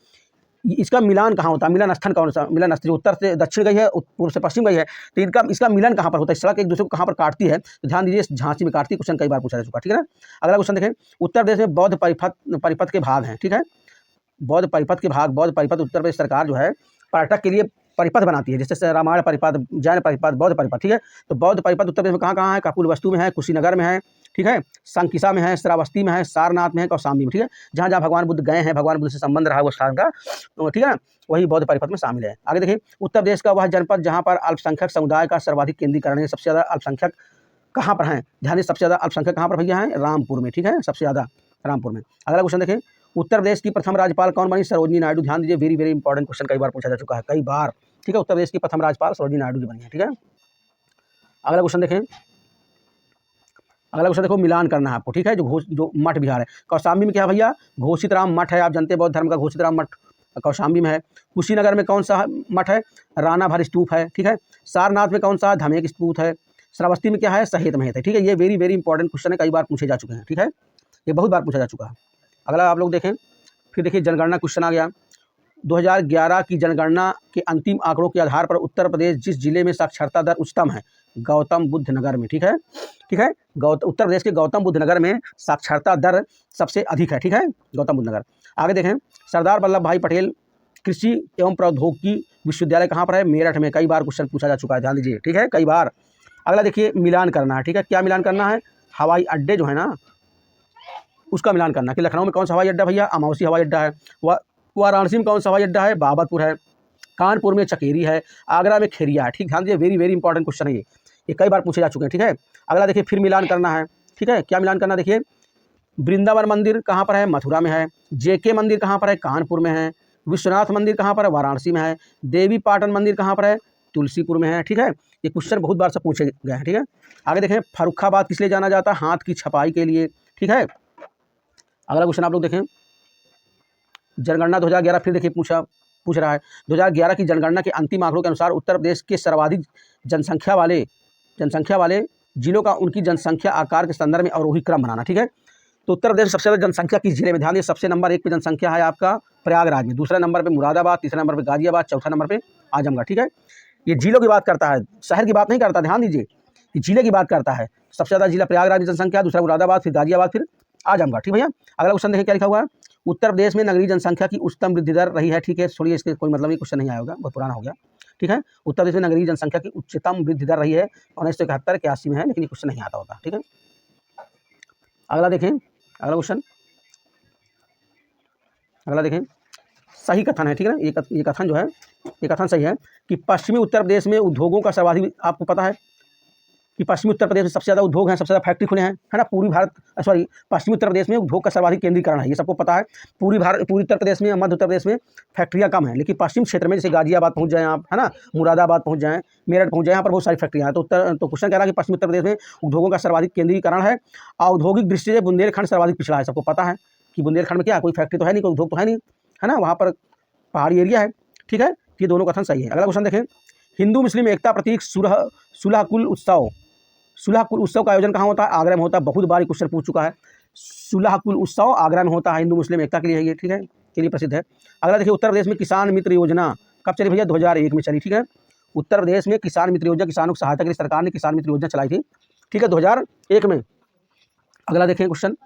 इसका मिलान कहाँ होता है? मिलन स्थल कौन सा? मिलन स्थल जो उत्तर से दक्षिण गई है, पूर्व से पश्चिम गई है, तो इसका मिलन कहाँ पर होता है? सड़क एक दूसरे को कहाँ पर काटती है? तो ध्यान दीजिए, झांसी में काटती है। क्वेश्चन कई बार पूछा जा चुका, ठीक है ना। अगला क्वेश्चन देखें, उत्तर प्रदेश में बौद्ध परिपथ के भाग हैं, ठीक है, बौद्ध परिपथ उत्तर प्रदेश सरकार जो है पर्यटक के लिए परिपथ बनाती है, जैसे रामायण परिपथ, जैन परिपथ, बौद्ध परिपथ, ठीक है। तो बौद्ध परिपथ उत्तर प्रदेश में कहाँ कहाँ है? कपिलवस्तु में है, कुशीनगर में है, ठीक है, संकिसा में है, श्रावस्ती में है, सारनाथ में है, कौशाम्बी में, ठीक है। जहाँ जहाँ भगवान बुद्ध गए हैं, भगवान बुद्ध से संबंध रहा वो स्थान का, ठीक है ना, वही बौद्ध परिपथ में शामिल है। आगे देखिए, उत्तर प्रदेश का वह जनपद जहाँ पर अल्पसंख्यक समुदाय का सर्वाधिक केंद्रीकरण है, सबसे ज़्यादा अल्पसंख्यक कहाँ पर हैं? ध्यान दीजिए, सबसे ज़्यादा अल्पसंख्यक कहाँ पर भैया हैं? रामपुर में, ठीक है, सबसे ज़्यादा रामपुर में। अगला क्वेश्चन देखें, उत्तर प्रदेश की प्रथम राज्यपाल कौन बनी? सरोजिनी नायडू। ध्यान दीजिए, वेरी वेरी इंपॉर्टेंट क्वेश्चन, कई बार पूछा जा चुका है, कई बार, ठीक है। उत्तर प्रदेश की प्रथम राज्यपाल सरोजिनी नायडू जी बनी है, ठीक है। अगला क्वेश्चन देखें, अगला क्वेश्चन देखो, मिलान करना है आपको, ठीक है। जो मठ बिहार है, कौशाम्बी में क्या है भैया? घोषित राम मठ है, आप जानते हैं बौद्ध धर्म का घोषित राम मठ कौशाम्बी में है। कुशीनगर में कौन सा मठ है? राणा भर स्तूप है, ठीक है। सारनाथ में कौन सा? धमेक स्तूप है। श्रावस्ती में क्या है? सहेत महत है, ठीक है। ये वेरी वेरी इंपॉर्टेंट क्वेश्चन है, कई बार पूछे जा चुके हैं, ठीक है, ये बहुत बार पूछा जा चुका है। अगला आप लोग देखें, फिर देखिए जनगणना क्वेश्चन आ गया। 2011 की जनगणना के अंतिम आंकड़ों के आधार पर उत्तर प्रदेश जिस जिले में साक्षरता दर उच्चतम है, गौतम बुद्ध नगर में, ठीक है, ठीक है। उत्तर प्रदेश के गौतम बुद्ध नगर में साक्षरता दर सबसे अधिक है, ठीक है, गौतम बुद्ध नगर। आगे देखें, सरदार वल्लभ भाई पटेल कृषि एवं प्रौद्योगिकी विश्वविद्यालय कहाँ पर है? मेरठ में, कई बार क्वेश्चन पूछा जा चुका है, ध्यान दीजिए, ठीक है, कई बार। अगला देखिए, मिलान करना है, ठीक है, क्या मिलान करना है? हवाई अड्डे जो है ना, उसका मिलान करना कि लखनऊ में कौन सा हवाई अड्डा भैया? अमावसी हवाई अड्डा है। वाराणसी में कौन सा हवाई अड्डा है? बाबतपुर है। कानपुर में चकेरी है। आगरा में खेरिया है, ठीक, ध्यान दीजिए, वेरी वेरी इंपॉर्टेंट क्वेश्चन है ये कई बार पूछे जा चुके हैं, ठीक है। अगला देखिए, फिर मिलान करना है, ठीक है, क्या मिलान करना? देखिए, वृंदावन मंदिर कहाँ पर है? मथुरा में है। जेके मंदिर कहाँ पर है? कानपुर में है। विश्वनाथ मंदिर कहाँ पर है? वाराणसी में है। देवी पाटन मंदिर कहाँ पर है? तुलसीपुर में है, ठीक है। ये क्वेश्चन बहुत बार से पूछे गए हैं, ठीक है। आगे देखें, फर्रुखाबाद किस लिए जाना जाता है? हाथ की छपाई के लिए, ठीक है। अगला क्वेश्चन आप लोग देखें, जनगणना 2011 फिर देखिए पूछ रहा है। 2011 की जनगणना के अंतिम आंकड़ों के अनुसार उत्तर प्रदेश के सर्वाधिक जनसंख्या वाले जिलों का उनकी जनसंख्या आकार के संदर्भ में अवरोही क्रम बनाना, ठीक है। तो उत्तर प्रदेश में सबसे ज़्यादा जनसंख्या किस जिले में? ध्यान दीजिए, सबसे नंबर 1 पे जनसंख्या है आपका प्रयागराज में, दूसरा नंबर पे मुरादाबाद, तीसरा नंबर पे गाजियाबाद, चौथा नंबर पे आजमगढ़, ठीक है। ये जिलों की बात करता है, शहर की बात नहीं करता, ध्यान दीजिए, ये जिले की बात करता है। सबसे ज़्यादा जिला प्रयागराज में जनसंख्या, दूसरा मुरादाबाद, फिर गाजियाबाद, फिर आजमगढ़, ठीक भैया। अगला क्वेश्चन देखें क्या लिखा हुआ है। उत्तर प्रदेश में नगरीय जनसंख्या की उच्चतम वृद्धि दर रही है, ठीक है, छोड़िए इसके कोई मतलब नहीं, क्वेश्चन नहीं आया होगा, बहुत पुराना हो गया, ठीक है। उत्तर प्रदेश में नगरीय जनसंख्या की उच्चतम वृद्धि दर रही है 1971-81 में है, लेकिन ये क्वेश्चन नहीं आता होता, ठीक है। अगला देखें, अगला क्वेश्चन, अगला देखें, सही कथन है, ठीक है ना, ये कथन जो है, ये कथन सही है कि पश्चिमी उत्तर प्रदेश में उद्योगों का सर्वाधिक, आपको पता है कि पश्चिमी उत्तर प्रदेश में सबसे ज़्यादा उद्योग हैं, सबसे ज़्यादा फैक्ट्री खुले हैं, है ना। पश्चिमी उत्तर प्रदेश में उद्योग का सर्वाधिक केंद्रीकरण है, ये सबको पता है। पूरी उत्तर प्रदेश में, मध्य उत्तर प्रदेश में फैक्ट्रियाँ कम हैं, लेकिन पश्चिम क्षेत्र में जैसे गाजियाबाद पहुँच जाएँ आप, है ना, मुरादाबाद पहुँच जाएँ, मेरठ पहुँच जाएँ, यहाँ पर बहुत सारी फैक्ट्रियाँ हैं। तो क्वेश्चन कह रहा है कि पश्चिमी उत्तर प्रदेश में उद्योगों का सर्वाधिक केंद्रीकरण है। औद्योगिक दृष्टि से बुंदेलखंड सर्वाधिक पिछड़ा है, सबको पता है कि बुंदेलखंड में क्या, कोई फैक्ट्री तो है नहीं, कोई उद्योग तो है नहीं, है ना, वहाँ पर पहाड़ी एरिया है, ठीक है। ये दोनों कथन सही है। अगला क्वेश्चन देखें, हिंदू मुस्लिम एकता प्रतीक सुलहकुल उत्सव का आयोजन कहाँ होता है? आगरा में होता है, बहुत बार क्वेश्चन पूछ चुका है। सुलहकुल उत्सव आगरा में होता है, हिंदू मुस्लिम एकता के लिए है ये, ठीक है, के लिए प्रसिद्ध है। अगला देखिए, उत्तर प्रदेश में किसान मित्र योजना कब चली भैया? 2001 में चली, ठीक है। उत्तर प्रदेश में किसान मित्र योजना, किसानों की सहायता के लिए सरकार ने किसान मित्र योजना चलाई थी, ठीक है, 2001 में। अगला देखें क्वेश्चन,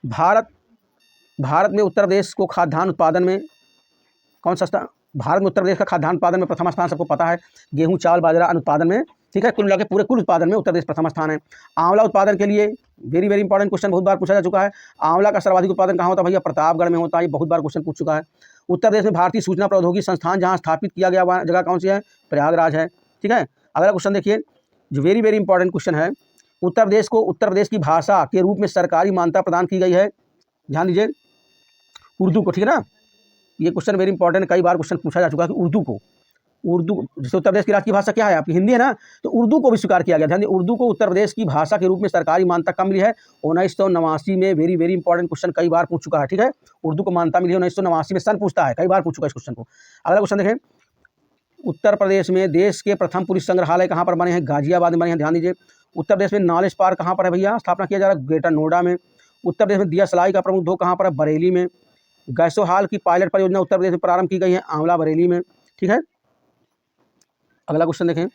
भारत में उत्तर प्रदेश को खाद्यान्न उत्पादन में कौन सा स्थान? भारत में उत्तर प्रदेश का खाद्यान्न उत्पादन में प्रथम स्थान, सबको पता है, गेहूं चावल बाजरा अन्न उत्पादन में, ठीक है, कुल मिला के पूरे कुल उत्पादन में उत्तर प्रदेश प्रथम स्थान है। आंवला उत्पादन के लिए वेरी वेरी इंपॉर्टेंट क्वेश्चन, बहुत बार पूछा जा चुका है। आंवला का सर्वाधिक उत्पादन कहाँ होता है भैया? प्रतापगढ़ में होता है, ये बहुत बार क्वेश्चन पूछ चुका है। उत्तर प्रदेश में भारतीय सूचना प्रौद्योगिकी संस्थान जहाँ स्थापित किया गया वह जगह कौन सी है? प्रयागराज है, ठीक है। अगला क्वेश्चन देखिए, जो वेरी वेरी इंपॉर्टेंट क्वेश्चन है, उत्तर प्रदेश की भाषा के रूप में सरकारी मान्यता प्रदान की गई है, ध्यान दीजिए, उर्दू को, ठीक है ना। ये क्वेश्चन वेरी इंपॉर्टेंट, कई बार क्वेश्चन पूछा जा चुका है कि उर्दू जैसे उत्तर प्रदेश की राष्ट्रीय भाषा क्या है आपकी? हिंदी है ना, तो उर्दू को भी स्वीकार किया गया। ध्यान दीजिए, उर्दू को उत्तर प्रदेश की भाषा के रूप में सरकारी मान्यता कब मिली है? 1989 में। वेरी वेरी इंपॉर्टेंट क्वेश्चन, कई बार पूछ चुका है, ठीक है। उर्दू को मान्यता मिली है 1989 में, सन पूछता है, कई बार पूछ चुका है इस क्वेश्चन को। अगला क्वेश्चन देखें, उत्तर प्रदेश में देश के प्रथम पुलिस संग्रहालय कहाँ पर बने हैं? गाजियाबाद में बने हैं, ध्यान दीजिए। उत्तर प्रदेश में नॉलेज पार्क कहाँ पर है भैया? स्थापना किया जा रहा है ग्रेटर नोएडा में। उत्तर प्रदेश में दिया सलाई का प्रमुख उद्योग कहाँ पर है? बरेली में। गैसो हाल की पायलट परियोजना उत्तर प्रदेश में प्रारंभ की गई है, आंवला बरेली में, ठीक है। अगला क्वेश्चन देखें,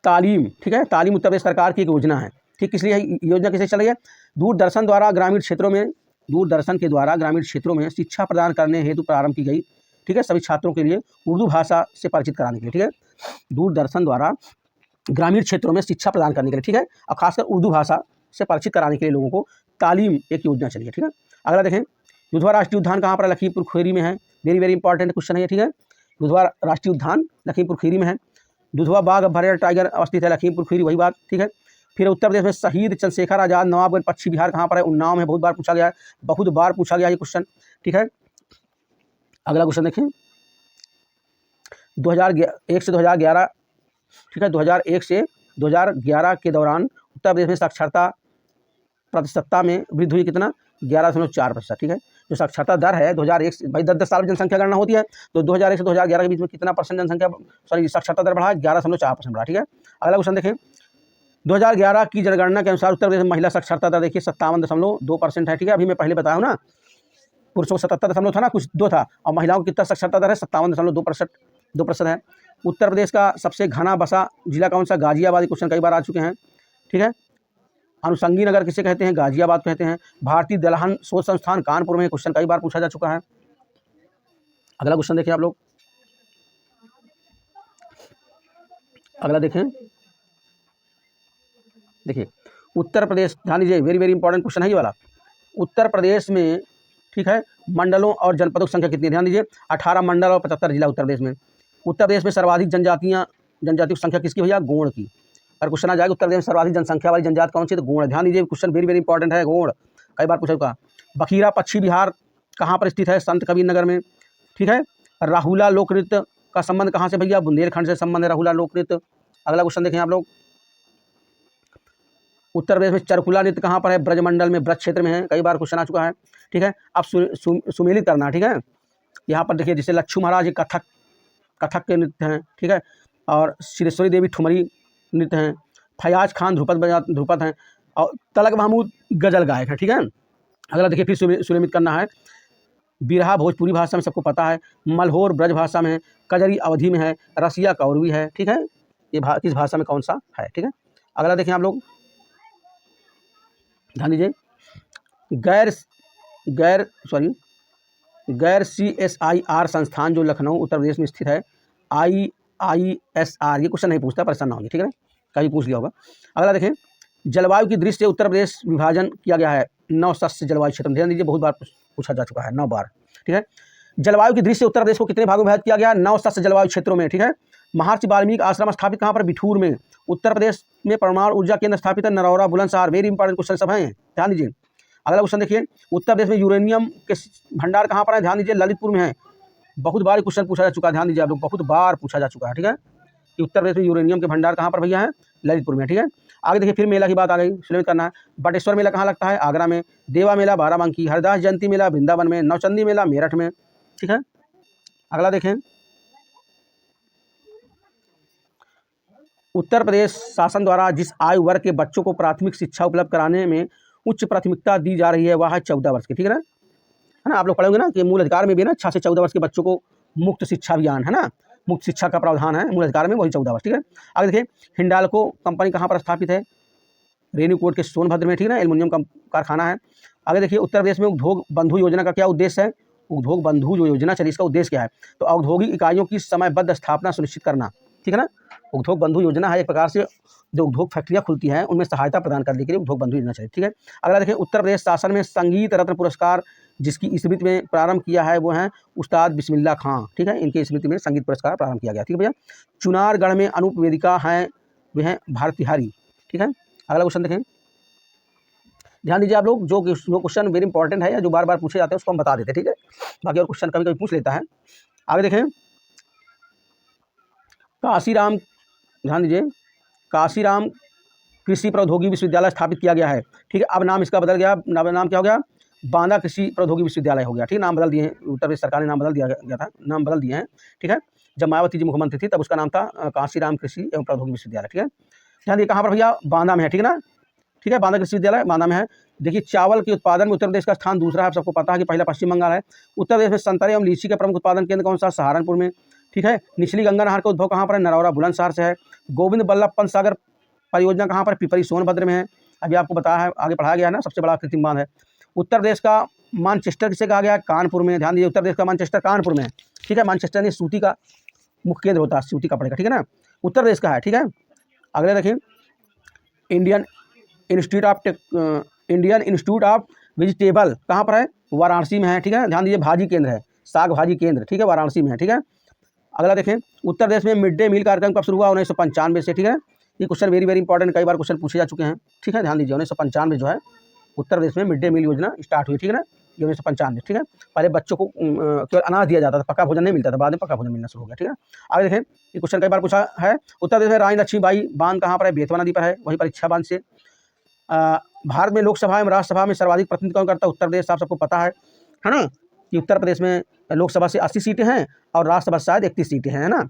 तालीम, ठीक है, तालीम उत्तर प्रदेश सरकार की एक योजना है, ठीक, किस लिए है योजना, किसे चल रही है? दूरदर्शन के द्वारा ग्रामीण क्षेत्रों में शिक्षा प्रदान करने हेतु प्रारंभ की गई, ठीक है, सभी छात्रों के लिए उर्दू भाषा से परिचित कराने के लिए, ठीक है। दूरदर्शन द्वारा ग्रामीण क्षेत्रों में शिक्षा प्रदान करने के लिए, ठीक है, और खासकर उर्दू भाषा से परिचित कराने के लिए लोगों को तालीम एक योजना चली है, ठीक है। अगला देखें, युद्धवा राष्ट्रीय उद्यान कहाँ पर? लखीमपुर खीरी में है, वेरी वेरी इंपॉर्टेंट क्वेश्चन है ये, ठीक है। दुधवा राष्ट्रीय उद्यान लखीमपुर खीरी में है। दुधवा बाघ अभयारण्य टाइगर अवस्थित है लखीमपुर खीरी, वही बात, ठीक है। फिर उत्तर प्रदेश में शहीद चंद्रशेखर आजाद नवाबगंज पश्चिम बिहार कहाँ पर है? उन्नाव में, बहुत बार पूछा गया है, बहुत बार पूछा गया ये क्वेश्चन, ठीक है। अगला क्वेश्चन देखें, 2001 से 2011, ठीक है, 2001 से 2011 के दौरान उत्तर प्रदेश में साक्षरता प्रतिशतता में वृद्धि हुई कितना? 11.4%, ठीक है। जो साक्षरता दर है 2001 से, भाई 10 साल में जनसंख्या गणना होती है, तो 2001 से 2011 के बीच में कितना परसेंट जनसंख्या, सॉरी साक्षरता दर बढ़ा? 11.4% बढ़ा, ठीक है। अगला क्वेश्चन देखें, 2011 की जनगणना के अनुसार उत्तर प्रदेश में महिला साक्षरता दर देखिए 57.2% है, ठीक है। अभी मैं पहले बताया हूँ ना, पुरुषों को 77 था ना, कुछ 2 था, और महिलाओं को कितना साक्षरता दर है? 57.2% है। उत्तर प्रदेश का सबसे घना बसा जिला कौन सा? गाजियाबाद, क्वेश्चन कई बार आ चुके हैं, ठीक है। अनुषंगी नगर किसे कहते हैं? गाजियाबाद कहते हैं। भारतीय दलहन शोध संस्थान कानपुर में, क्वेश्चन कई बार पूछा जा चुका है। अगला क्वेश्चन देखिए आप लोग, अगला देखें, देखिए उत्तर प्रदेश, ध्यान दीजिए, वेरी वेरी इंपॉर्टेंट क्वेश्चन है ये वाला। उत्तर प्रदेश में, ठीक है, मंडलों और जनपदों की संख्या कितनी है? ध्यान दीजिए, 18 मंडल और 75 जिला उत्तर प्रदेश में। उत्तर प्रदेश में सर्वाधिक जनजातियों की संख्या किसकी भैया? गोंड की। और क्वेश्चन आ जाएगा उत्तर प्रदेश में सर्वाधिक जनसंख्या वाली जनजाति कौन सी? तो गोंड। ध्यान दीजिए, क्वेश्चन वेरी वेरी इंपॉर्टेंट है, गोंड, कई बार पूछा चुका। बखीरा पश्चिम बिहार कहाँ पर स्थित है? संत कबीर नगर में, ठीक है। राहुला लोक नृत्य का संबंध कहाँ से भैया? बुंदेलखंड से संबंध है राहुला लोक नृत्य। अगला क्वेश्चन देखें आप लोग, उत्तर प्रदेश में चरकुला नृत्य कहाँ पर है? ब्रजमंडल में, ब्रज क्षेत्र में है, कई बार क्वेश्चन आ चुका है, ठीक है। अब सुमेलित करना, ठीक है। यहाँ पर देखिए, जैसे लच्छू महाराज कथक के नृत्य हैं, ठीक है, और सिद्धेश्वरी देवी ठुमरी नृत्य हैं, फयाज खान ध्रुपद हैं, और तलक महमूद गजल गायक हैं, ठीक है। अगला देखिए, फिर सुमेलित करना है। बिरहा भोजपुरी भाषा में सबको पता है, मल्होर ब्रज भाषा में है, कजरी अवधी में है, रसिया कौरवी है, ठीक है। ये किस भाषा में कौन सा है, ठीक है। अगला देखें आप लोग, ध्यान दीजिए, गैर CSIR संस्थान जो लखनऊ उत्तर प्रदेश में स्थित है, IISR, ये क्वेश्चन नहीं पूछता, परेशान ना होगी, ठीक है ना, कभी पूछ लिया होगा। अगला देखें, जलवायु की दृष्टि से उत्तर प्रदेश विभाजन किया गया है 9 सस्य जलवायु क्षेत्र में। ध्यान दीजिए, बहुत बार पूछा जा चुका है, 9 बार, ठीक है। जलवायु की दृष्टि से उत्तर प्रदेश को कितने भागों में विभाजित किया गया? 9 सस्य जलवायु क्षेत्रों में, ठीक है। महर्षि वाल्मीकि आश्रम स्थापित कहाँ पर? बिठूर में। उत्तर प्रदेश में परमाणु ऊर्जा केंद्र स्थापित है Narora Bulandshahr. Very important question सब हैं, ध्यान दीजिए। अगला क्वेश्चन देखिए, उत्तर प्रदेश में यूरेनियम के भंडार कहाँ पर है? ध्यान दीजिए, ललितपुर में है। बहुत बार क्वेश्चन पूछा जा चुका है, ध्यान दीजिए आप लोग, बहुत बार पूछा जा चुका है, ठीक है, कि उत्तर प्रदेश में यूरेनियम के भंडार कहाँ पर भैया है? ललितपुर में, ठीक है। आगे देखिए, फिर मेला की बात आ गई, सुनिश्चित करना है। बटेश्वर मेला कहाँ लगता है? आगरा में। देवा मेला बाराबंकी। हरिदास जयंती मेला वृंदावन में। नौचंदी मेला मेरठ में, ठीक है। अगला देखें, उत्तर प्रदेश शासन द्वारा जिस आयु वर्ग के बच्चों को प्राथमिक शिक्षा उपलब्ध कराने में उच्च प्राथमिकता दी जा रही है वह है 14 वर्ष की, ठीक है ना। आप लोग पढ़ेंगे ना कि मूल अधिकार में भी ना 6 से 14 वर्ष के बच्चों को मुक्त शिक्षा अभियान है ना, मुक्त शिक्षा का प्रावधान है मूल अधिकार में, वही 14 वर्ष, ठीक है। आगे देखिए, हिंडाल्को कंपनी कहाँ पर स्थापित है? रेणुकूट के सोनभद्र में, ठीक है ना, एल्युमिनियम का कारखाना है। आगे देखिए, उत्तर प्रदेश में उद्योग बंधु योजना का क्या उद्देश्य है? उद्योग बंधु जो योजना चली, इसका उद्देश्य क्या है? तो औद्योगिक इकाइयों की समयबद्ध स्थापना सुनिश्चित करना, ठीक है ना। उद्योग बंधु योजना है एक प्रकार से जो उद्योग फैक्ट्रियाँ खुलती हैं उनमें सहायता प्रदान करने के लिए उद्योग बंधु योजना चाहिए, ठीक है। अगला देखिए, उत्तर प्रदेश शासन में संगीत रत्न पुरस्कार जिसकी स्मृति में प्रारंभ किया है वो हैं उस्ताद बिस्मिल्लाह खां, ठीक है, इनकी स्मृति में संगीत पुरस्कार प्रारंभ किया गया, ठीक है भैया। चुनारगढ़ में अनूप वेदिका हैं, वे हैं भारत बिहारी, ठीक है। अगला क्वेश्चन देखें, ध्यान दीजिए आप लोग, जो क्वेश्चन वेरी इंपॉर्टेंट है या जो बार बार पूछे जाते हैं उसको हम बता देते हैं, ठीक है, बाकी और क्वेश्चन कभी कभी पूछ लेता है। आगे देखें, काशीराम, ध्यान दीजिए, काशीराम कृषि प्रौद्योगिकी विश्वविद्यालय स्थापित किया गया है, ठीक है। अब नाम इसका बदल गया, नाम क्या हो गया? बांदा कृषि प्रौद्योगिकी विश्वविद्यालय हो गया, ठीक है, नाम बदल दिए हैं, उत्तर प्रदेश सरकार ने नाम बदल दिया गया था, नाम बदल दिए हैं, ठीक है। जब मायावती जी मुख्यमंत्री थी तब उसका नाम था काशीराम कृषि एवं प्रौद्योगिकी विश्वविद्यालय, ठीक है। ध्यान दिए, कहाँ पर भैया? बांदा में है, ठीक है ना, ठीक है, बांदा कृषि विश्वविद्यालय बांदा में है। देखिए, चावल के उत्पादन में उत्तर प्रदेश का स्थान दूसरा है, सबको पता है कि पहला पश्चिम बंगाल है। उत्तर प्रदेश में संतरे एवं लीची का प्रमुख उत्पादन केंद्र कौन सा? सहारनपुर में, ठीक है। निचली गंगा नहर का उद्भव कहाँ पर है? नरौरा बुलंदशहर से है। गोविंद बल्लभ पंत सागर परियोजना कहाँ पर? पिपरी सोनभद्र में है, अभी आपको बताया है, आगे पढ़ाया गया है ना, सबसे बड़ा कृत्रिम बांध है। उत्तर प्रदेश का मानचेस्टर किसे कहा गया है? कानपुर में। ध्यान दीजिए, उत्तर प्रदेश का मानचेस्टर कानपुर में है, ठीक है। मानचेस्टर में सूती का मुख्य केंद्र होता है, सूती कपड़े का, ठीक है ना, उत्तर प्रदेश का है, ठीक है। अगले देखिए, इंडियन इंस्टीट्यूट ऑफ वेजिटेबल कहाँ पर है? वाराणसी में है, ठीक है। ध्यान दीजिए, भाजी केंद्र है, साग भाजी केंद्र, ठीक है, वाराणसी में है, ठीक है। अगला देखें, उत्तर प्रदेश में मिड डे मील कार्यक्रम कब शुरू हुआ? 1995 से, ठीक है। ये क्वेश्चन वेरी वेरी इंपॉर्टेंट, कई बार क्वेश्चन पूछे जा चुके हैं, ठीक है, ध्यान दीजिए। 1995 जो है उत्तर प्रदेश में मिड डे मील योजना स्टार्ट हुई, ठीक है ना, ये 1995, ठीक है। पहले बच्चों को केवल अनाज दिया जाता था, पक्का भोजन नहीं मिलता था, बाद में पक्का भोजन मिलना शुरू हो गया, ठीक है। आगे देखें, ये क्वेश्चन कई बार पूछा है, उत्तर प्रदेश में रानी लक्ष्मीबाई बांध कहाँ पर है? बेतवा नदी पर है, वही परीक्षा बांध से। भारत में लोकसभा एवं राज्यसभा में सर्वाधिक प्रतिनिधित्व कौन करता है? उत्तर प्रदेश, आप सबको पता है ना, कि उत्तर प्रदेश में लोकसभा से 80 सीटें हैं और राज्यसभा से शायद 31 सीटें हैं, है ना,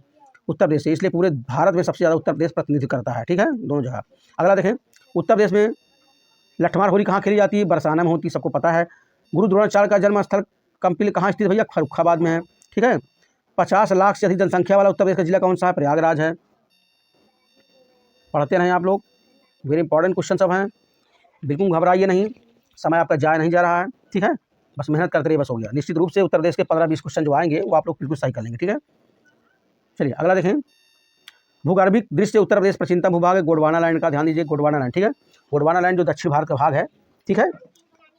उत्तर प्रदेश से, इसलिए पूरे भारत में सबसे ज़्यादा उत्तर प्रदेश प्रतिनिधित्व करता है, ठीक है, दोनों जगह। अगला देखें, उत्तर प्रदेश में लठमार होली कहाँ खेली जाती है? बरसाना में होती है, सबको पता है। गुरु द्रोणाचार्य का जन्म स्थल कंपिल कहाँ स्थित है भैया? फर्रुखाबाद में है, ठीक है। 50 लाख से अधिक जनसंख्या वाला उत्तर प्रदेश का जिला कौन सा है? प्रयागराज है। पढ़ते रहें आप लोग, वेरी इंपॉर्टेंट क्वेश्चन सब हैं, बिल्कुल घबराइए नहीं, समय आपका जाया नहीं जा रहा है, ठीक है, बस मेहनत करते रहिए, बस हो गया। निश्चित रूप से उत्तर प्रदेश के 15-20 क्वेश्चन जो आएंगे वो आप लोग बिल्कुल सही कर लेंगे, ठीक है। चलिए अगला देखें, भूगर्भिक दृष्टि उत्तर प्रदेश प्राचीनतम भूभाग है गोंडवाना लैंड का, ध्यान दीजिए, गोंडवाना लैंड, ठीक है। गोंडवाना लैंड जो दक्षिण भारत का भाग है, ठीक है,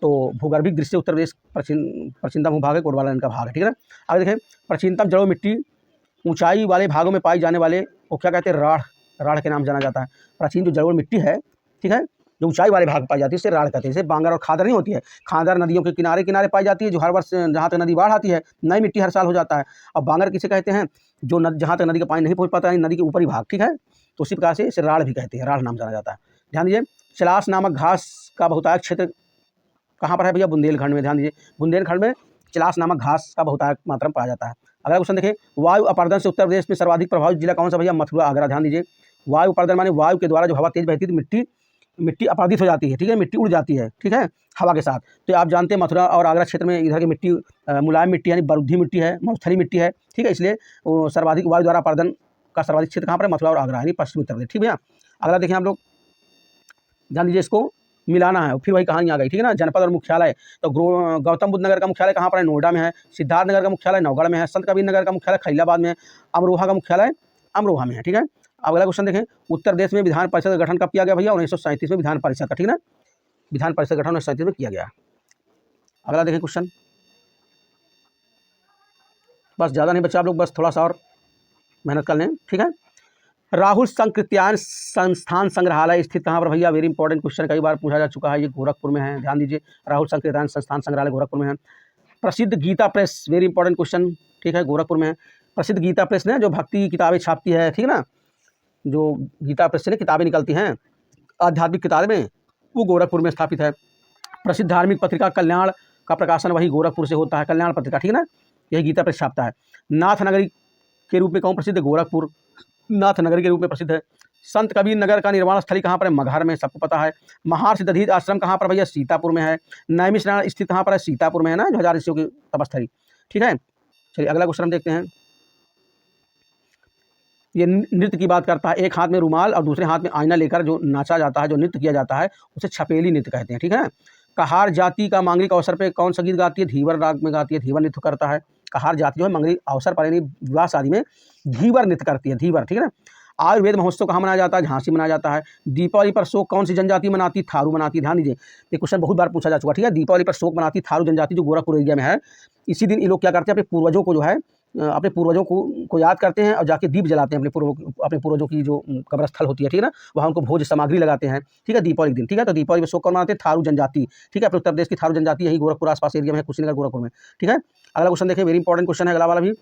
तो भूगर्भिक दृष्टि उत्तर प्रदेश प्राचीनतम भूभाग है, गोंडवाना लैंड का भाग है, ठीक है ना। आगे देखें, प्राचीनतम जलोढ़ मिट्टी ऊंचाई वाले भागों में पाई जाने वाले वो क्या कहते हैं? राढ़, राढ़ के नाम जाना जाता है। प्राचीन जो जलोढ़ मिट्टी है, ठीक है, जो ऊंचाई वाले भाग पाई जाती है, इसे राढ़ कहते हैं। जैसे बांगर और खादर नहीं होती है, खादर नदियों के किनारे किनारे पाई जाती है, जो हर वर्ष जहाँ तक नदी बाढ़ आती है नई मिट्टी हर साल हो जाता है। और बांगर किसे कहते हैं? जो जहाँ तक नदी का पानी नहीं पहुँच पाता है, नदी के ऊपरी भाग, ठीक है, तो उसी प्रकार से इसे राढ़ भी कहते हैं, राढ़ नाम जाना जाता है। ध्यान दीजिए, चलास नामक घास का बहुतायत क्षेत्र कहाँ पर है भैया? बुंदेलखंड में, ध्यान दीजिए, बुंदेलखंड में चलास नामक घास का बहुतायत मात्रा में पाया जाता है। अगला क्वेश्चन देखें, वायु अपर्दन से उत्तर प्रदेश में सर्वाधिक प्रभावित जिला कौन सा भैया? मथुरा, आगरा, ध्यान दीजिए। वायु अपर्दन माने वायु के द्वारा जो हवा तेज बहती है तो मिट्टी अपराधित हो जाती है, ठीक है, मिट्टी उड़ जाती है, ठीक है, हवा के साथ। तो आप जानते हैं मथुरा और आगरा क्षेत्र में इधर की मिट्टी मुलायम मिट्टी यानी बरुद्धी मिट्टी है, मरुस्थली मिट्टी है, ठीक है, इसलिए सर्वाधिक वायु द्वारा अपर्दन का सर्वाधिक क्षेत्र कहाँ पर है? मथुरा और आगरा यानी पश्चिमी उत्तर प्रदेश, ठीक है। अगला देखें आप लोग, ध्यान दीजिए, इसको मिलाना है, फिर वही कहानी आ गई, ठीक है ना। जनपद और मुख्यालय, तो गौतम बुद्ध नगर का मुख्यालय कहाँ पर है? नोएडा में है। सिद्धार्थ नगर का मुख्यालय नौगढ़ में है। संत कबीर नगर का मुख्यालय खैराबाद में है। अमरोहा का मुख्यालय अमरोहा में है, ठीक है। अगला क्वेश्चन देखें, उत्तर प्रदेश में विधान परिषद का गठन कब किया गया भैया? 1937 में विधान परिषद का, ठीक है ना, विधान परिषद गठन 1937 में किया गया। अगला देखें क्वेश्चन, बस ज़्यादा नहीं बच्चा, आप लोग बस थोड़ा सा और मेहनत कर लें, ठीक है। राहुल संकृत्यायन संस्थान संग्रहालय स्थित कहाँ पर भैया? वेरी इंपॉर्टेंट क्वेश्चन, कई बार पूछा जा चुका है, ये गोरखपुर में है, ध्यान दीजिए, राहुल संकृत्यायन संस्थान संग्रहालय गोरखपुर में है। प्रसिद्ध Gita Press, very important question, ठीक है, गोरखपुर में है। प्रसिद्ध गीता प्रेस ने जो भक्ति की किताबें छापती है, ठीक है ना, जो गीता प्रेस से किताबें निकलती हैं आध्यात्मिक किताबें, वो गोरखपुर में स्थापित है। प्रसिद्ध धार्मिक पत्रिका कल्याण का प्रकाशन वही गोरखपुर से होता है, कल्याण पत्रिका, ठीक है ना, यही गीता प्रेस छापता है। नाथ नगरी के रूप में कौन प्रसिद्ध है? गोरखपुर नाथ नगरी के रूप में प्रसिद्ध है। संत कबीर नगर का निर्माण स्थली कहाँ पर है? मगहर में, सबको पता है। महर्षि दधीच आश्रम कहाँ पर भैया? सीतापुर में है। नैमिषारण्य स्थित कहाँ पर है? सीतापुर में है ना, जो 1000 ऋषियों की तपस्थली, ठीक है। चलिए अगला क्वेश्चन हम देखते हैं, ये नृत्य की बात करता है। एक हाथ में रुमाल और दूसरे हाथ में आईना लेकर जो नाचा जाता है, जो नृत्य किया जाता है, उसे छपेली नृत्य कहते हैं, ठीक है। कहार जाति का मांगलिक अवसर पर कौन सा गीत गाती है? धीवर राग में गाती है, धीवर नृत्य करता है। कहार जाति जो है मांगलिक अवसर पर यानी विवाह शादी में धीवर नृत्य करती है, धीवर, ठीक है ना। आयुर्वेद महोत्सव कहाँ मनाया जाता है? झांसी मनाया जाता है। दीपावली पर शोक कौन सी जनजाति मनाती? थारू मनाती। ध्यान दीजिए, ये क्वेश्चन बहुत बार पूछा जा चुका, ठीक है। दीपावली पर शोक मनाती थारू जनजाति, जो गोरखपुर एरिया में है। इसी दिन ये लोग क्या करते हैं? अपने पूर्वजों को जो है, अपने पूर्वजों को याद करते हैं और जाके दीप जलाते हैं अपने पूर्वजों की जो कब्रस्थल होती है, ठीक है ना, वहाँ उनको भोज सामग्री लगाते हैं, ठीक है, दीपावली के दिन, ठीक है। तो दीपावली पर शोक कौन मनाते हैं? थारू जनजाति, ठीक है। अपने उत्तर प्रदेश की थारू जनजाति यही गोरखपुर आसपास एरिया में है, कुशीनगर गोरखपुर में, ठीक है। अगला क्वेश्चन देखिए, वेरी इंपॉर्टेंट क्वेश्चन है अगला वाला भी।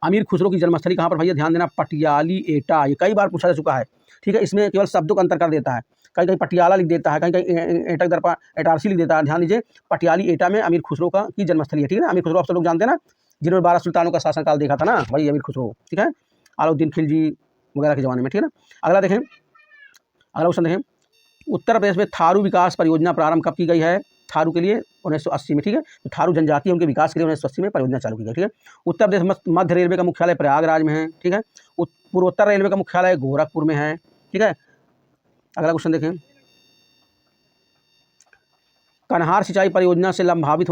अमीर खुसरो की जन्मस्थली कहाँ पर भैया? ध्यान देना, पटियाली एटा, ये कई बार पूछा जा चुका है, ठीक है। इसमें केवल शब्दों का अंतर कर देता है, कहीं कहीं पटियाला लिख देता है, कहीं कहीं एटक दरपा एटारसी लिख देता है। ध्यान दीजिए, पटियाली एटा में अमीर खुसरो की जन्मस्थली है, ठीक है ना। अमीर खुसरो आप सब लोग जानते हैं ना, जिन्होंने 12 सुल्तानों का शासनकाल देखा था ना, वही अमीर खुसरो, ठीक है, अलाउद्दीन खिलजी वगैरह के ज़माने में, ठीक है ना। अगला देखें, अगला क्वेश्चन देखें, उत्तर प्रदेश में थारू विकास परियोजना प्रारंभ कब की गई है? थारू के लिए 1980 में, ठीक है। तो थारू जनजाति उनके विकास के लिए 1980 में परियोजना चालू की गई, ठीक है। उत्तर प्रदेश मध्य रेलवे का मुख्यालय प्रयागराज में है, ठीक है। पूर्वोत्तर रेलवे का मुख्यालय गोरखपुर में है, ठीक है। अगला क्वेश्चन देखें, कन्हार सिंचाई परियोजना से लाभान्वित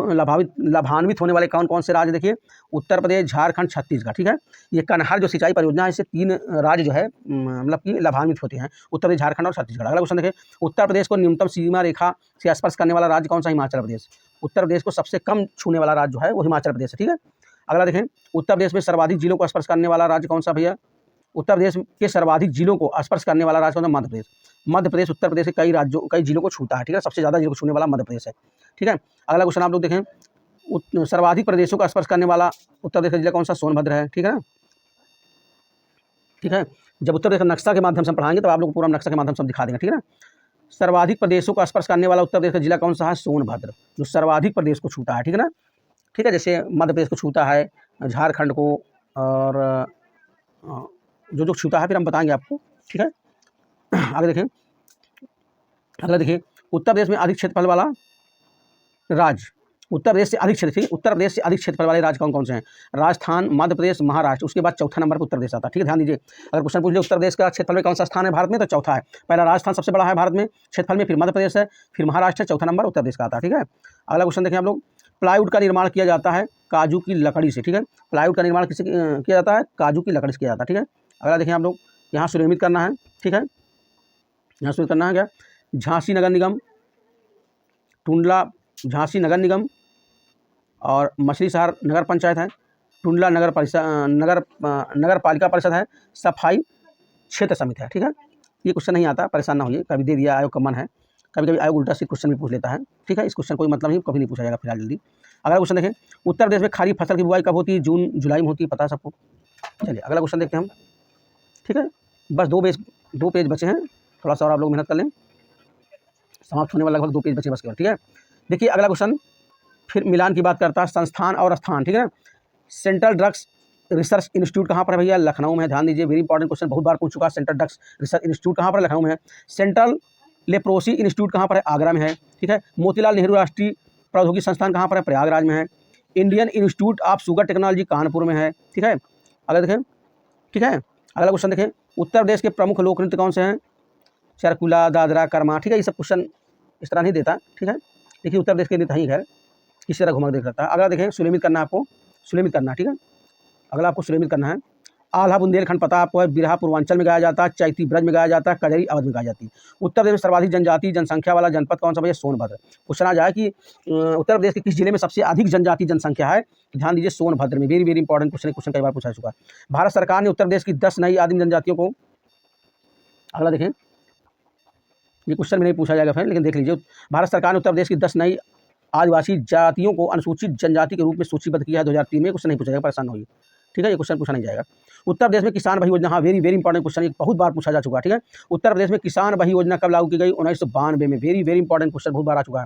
होने वाले कौन कौन से राज्य? देखिए, उत्तर प्रदेश, झारखंड, छत्तीसगढ़, ठीक है। ये कन्हार जो सिंचाई परियोजना है, इससे 3 राज्य जो है मतलब कि लाभान्वित होते हैं, उत्तर प्रदेश, झारखंड और छत्तीसगढ़। अगला क्वेश्चन देखिए, उत्तर प्रदेश को न्यूनतम सीमा रेखा से स्पर्श करने वाला राज्य कौन सा? हिमाचल प्रदेश। उत्तर प्रदेश को सबसे कम छूने वाला राज्य जो है वो हिमाचल प्रदेश है, ठीक है। अगला देखें, उत्तर प्रदेश में सर्वाधिक जिलों को स्पर्श करने वाला राज्य कौन सा भैया? उत्तर प्रदेश के सर्वाधिक जिलों को स्पर्श करने वाला राज्य कौन सा? मध्य प्रदेश। मध्य प्रदेश उत्तर प्रदेश के कई जिलों को छूता है, ठीक है, सबसे ज़्यादा जिलों को छूने वाला मध्य प्रदेश है, ठीक है। अगला क्वेश्चन आप लोग देखें, सर्वाधिक प्रदेशों का स्पर्श करने वाला उत्तर प्रदेश का जिला कौन सा? सोनभद्र है, ठीक है ना, ठीक है। जब उत्तर प्रदेश का नक्शा के माध्यम से हम पढ़ाएंगे तब आप लोग को पूरा नक्शा के माध्यम से हम दिखा देंगे, ठीक है ना। सर्वाधिक प्रदेशों का स्पर्श करने वाला उत्तर प्रदेश का जिला कौन सा है? सोनभद्र, जो सर्वाधिक प्रदेश को छूता है, ठीक है ना, ठीक है। जैसे मध्य प्रदेश को छूता है, झारखंड को, और जो जो छूता है फिर हम बताएंगे आपको, ठीक है। आगे देखें, अगला देखिए, उत्तर प्रदेश में अधिक क्षेत्रफल वाला राज्य, उत्तर प्रदेश से अधिक क्षेत्र, उत्तर प्रदेश से अधिक क्षेत्रफल वाले राज्य कौन कौन से हैं? राजस्थान, मध्य प्रदेश, महाराष्ट्र, उसके बाद चौथा नंबर पर उत्तर प्रदेश आता है, ठीक है, ध्यान दीजिए। अगर क्वेश्चन पूछ ले उत्तर प्रदेश का क्षेत्रफल में कौन सा स्थान है भारत में, तो चौथा है। पहला राजस्थान सबसे बड़ा है भारत में क्षेत्रफल में, फिर मध्य प्रदेश है, फिर महाराष्ट्र है, चौथा नंबर उत्तर प्रदेश का आता है, ठीक है। अगला क्वेश्चन देखें आप लोग, प्लाईवुड का निर्माण किया जाता है काजू की लकड़ी से, ठीक है। प्लाईवुड का निर्माण किससे किया जाता है? काजू की लकड़ी से किया जाता है, ठीक है। अगला देखें आप लोग, यहाँ सुनिश्चित करना है, ठीक है, यहाँ सुनिश्चित करना है क्या? झांसी नगर निगम, टुंडला झांसी नगर निगम और मछली शहर नगर पंचायत है, टुंडला नगर पालिका परिषद है, सफाई क्षेत्र समिति है, ठीक है। ये क्वेश्चन नहीं आता, परेशान ना होइए, कभी दे दिया आयोग का मन है, कभी कभी आयोग उल्टा से क्वेश्चन भी पूछ लेता है, ठीक है। इस क्वेश्चन कोई मतलब नहीं, कभी नहीं पूछा जाएगा फिलहाल जल्दी। अगला क्वेश्चन देखें, उत्तर प्रदेश में खरीफ फसल की बुआई कब होती है? जून जुलाई में होती है, पता है सबको। चलिए अगला क्वेश्चन देखते हैं हम, ठीक है। बस दो पेज बचे हैं, थोड़ा सा और आप लोग मेहनत कर लें, समाप्त होने वाला लगभग 2 पेज बचे बस केवल, ठीक है। देखिए अगला क्वेश्चन फिर मिलान की बात करता है, संस्थान और स्थान, ठीक है ना। सेंट्रल ड्रग्स रिसर्च इंस्टीट्यूट कहाँ पर है भैया? लखनऊ में है, ध्यान दीजिए, वेरी इंपॉर्टेंट क्वेश्चन, बहुत बार पूछ चुका है। सेंट्रल ड्रग्स रिसर्च इंस्टीट्यूट कहाँ पर है? लखनऊ में है। सेंट्रल लेप्रोसी इंस्टीट्यूट कहाँ पर है? आगरा में है, ठीक है। मोतीलाल नेहरू राष्ट्रीय प्रौद्योगिकी संस्थान कहाँ पर है? प्रयागराज में है। Indian institute of sugar technology Kanpur में है, ठीक है। अगला देखें, ठीक है, अगला क्वेश्चन देखें, उत्तर प्रदेश के प्रमुख लोक नृत्य कौन से हैं? चरकुला, दादरा, कर्मा, ठीक है। ये सब क्वेश्चन इस तरह नहीं देता, ठीक है। देखिए उत्तर प्रदेश के नृत्य ही है, किस तरह घुमा देख सकता है। अगला देखें, सुनिश्चित करना है आपको, सुनिश्चित करना, ठीक है। अगला आपको सुनिश्चित करना है, आल्हा बुंदेलखंड पता आपको है, बिरहा पूर्वांचल में गाया जाता है, चैती ब्रज में गाया जाता है, कजरी अवध में गाई जाती है। उत्तर प्रदेश में सर्वाधिक जनजाति जनसंख्या वाला जनपद कौन सा भैया? सोनभद्र। पूछना जाए कि उत्तर प्रदेश के किस जिले में सबसे अधिक जनजाति जनसंख्या है? ध्यान दीजिए, सोनभद्र में। वेरी वेरी इंपॉर्टेंट क्वेश्चन कई बार पूछा चुका है। भारत सरकार ने उत्तर प्रदेश की 10 नई आदिम जनजातियों को, अगला देखें, ये क्वेश्चन में नहीं पूछा जाएगा फिर, लेकिन देख लीजिए, भारत सरकार ने उत्तर प्रदेश की 10 नई आदिवासी जातियों को अनुसूचित जनजाति के रूप में सूचीबद्ध किया है 2003 में। क्वेश्चन नहीं पूछा जाएगा, परेशान होइए, ठीक है, ये क्वेश्चन पूछा नहीं जाएगा। उत्तर प्रदेश में किसान भाई योजना, हाँ वेरी वेरी इंपॉर्टेंट क्वेश्चन, बहुत बार पूछा जा चुका है, ठीक है। उत्तर प्रदेश में किसान भाई योजना कब लागू की गई? 1992 में। वेरी वेरी इंपॉर्टेंट क्वेश्चन, बहुत बार आ चुका है।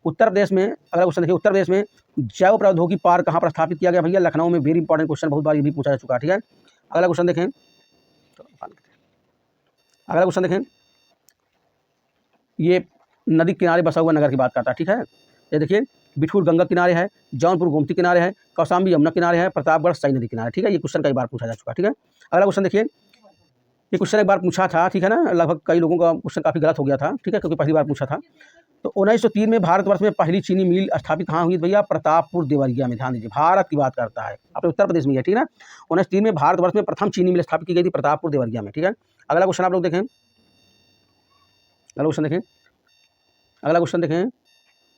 उत्तर प्रदेश में, अगला क्वेश्चन देखिए, उत्तर प्रदेश में जैव प्रौद्योगिकी पार्क कहाँ पर स्थापित किया गया भैया? लखनऊ में। वेरी इंपॉर्टेंट क्वेश्चन, बहुत बार ये भी पूछा जा चुका है, ठीक है। अगला क्वेश्चन देखें, अगला क्वेश्चन देखें, ये नदी किनारे बसा हुआ नगर की बात करता है, ठीक है। ये देखिए, बिठूर गंगा किनारे है, जौनपुर गोमती किनारे है, कौशाम्बी यमुना किनारे है, प्रतापगढ़ सई नदी किनारे, ठीक है। ये क्वेश्चन कई बार पूछा जा चुका है, ठीक है। अगला क्वेश्चन देखिए, ये क्वेश्चन एक बार पूछा था, ठीक है ना, लगभग कई लोगों का क्वेश्चन काफ़ी गलत हो गया था, ठीक है, क्योंकि पहली बार पूछा था। तो 1903 में भारतवर्ष में पहली चीनी मिल स्थापित कहाँ हुई भैया? प्रतापपुर देवरिया में। ध्यान दीजिए, भारत की बात करता है, अपने उत्तर प्रदेश में है, ठीक है ना। 1903 में भारतवर्ष में प्रथम चीनी मिल स्थापित की गई थी प्रतापपुर देवरिया में, ठीक है। अगला क्वेश्चन आप लोग देखें, अगला क्वेश्चन देखें, अगला क्वेश्चन देखें,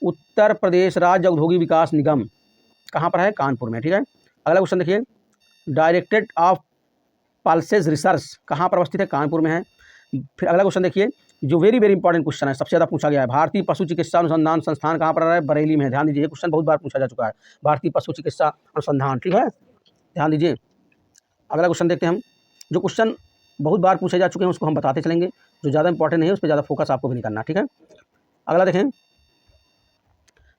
उत्तर प्रदेश राज्य औद्योगिक विकास निगम कहाँ पर है? कानपुर में, ठीक है। अगला क्वेश्चन देखिए, डायरेक्टरेट ऑफ पल्सेस रिसर्च कहाँ पर अवस्थित है? कानपुर में है। फिर अगला क्वेश्चन देखिए, जो वेरी वेरी इंपॉर्टेंट क्वेश्चन है, सबसे ज़्यादा पूछा गया है, भारतीय पशु चिकित्सा अनुसंधान संस्थान कहाँ पर है? बरेली में है। ध्यान दीजिए, ये क्वेश्चन बहुत बार पूछा जा चुका है, भारतीय पशु चिकित्सा अनुसंधान, ठीक है, ध्यान दीजिए। अगला क्वेश्चन देखते हैं हम, जो क्वेश्चन बहुत बार पूछे जा चुके हैं उसको हम बताते चलेंगे, जो ज़्यादा इंपॉर्टेंट नहीं है उस पर ज़्यादा फोकस आपको भी नहीं करना, ठीक है। अगला देखें,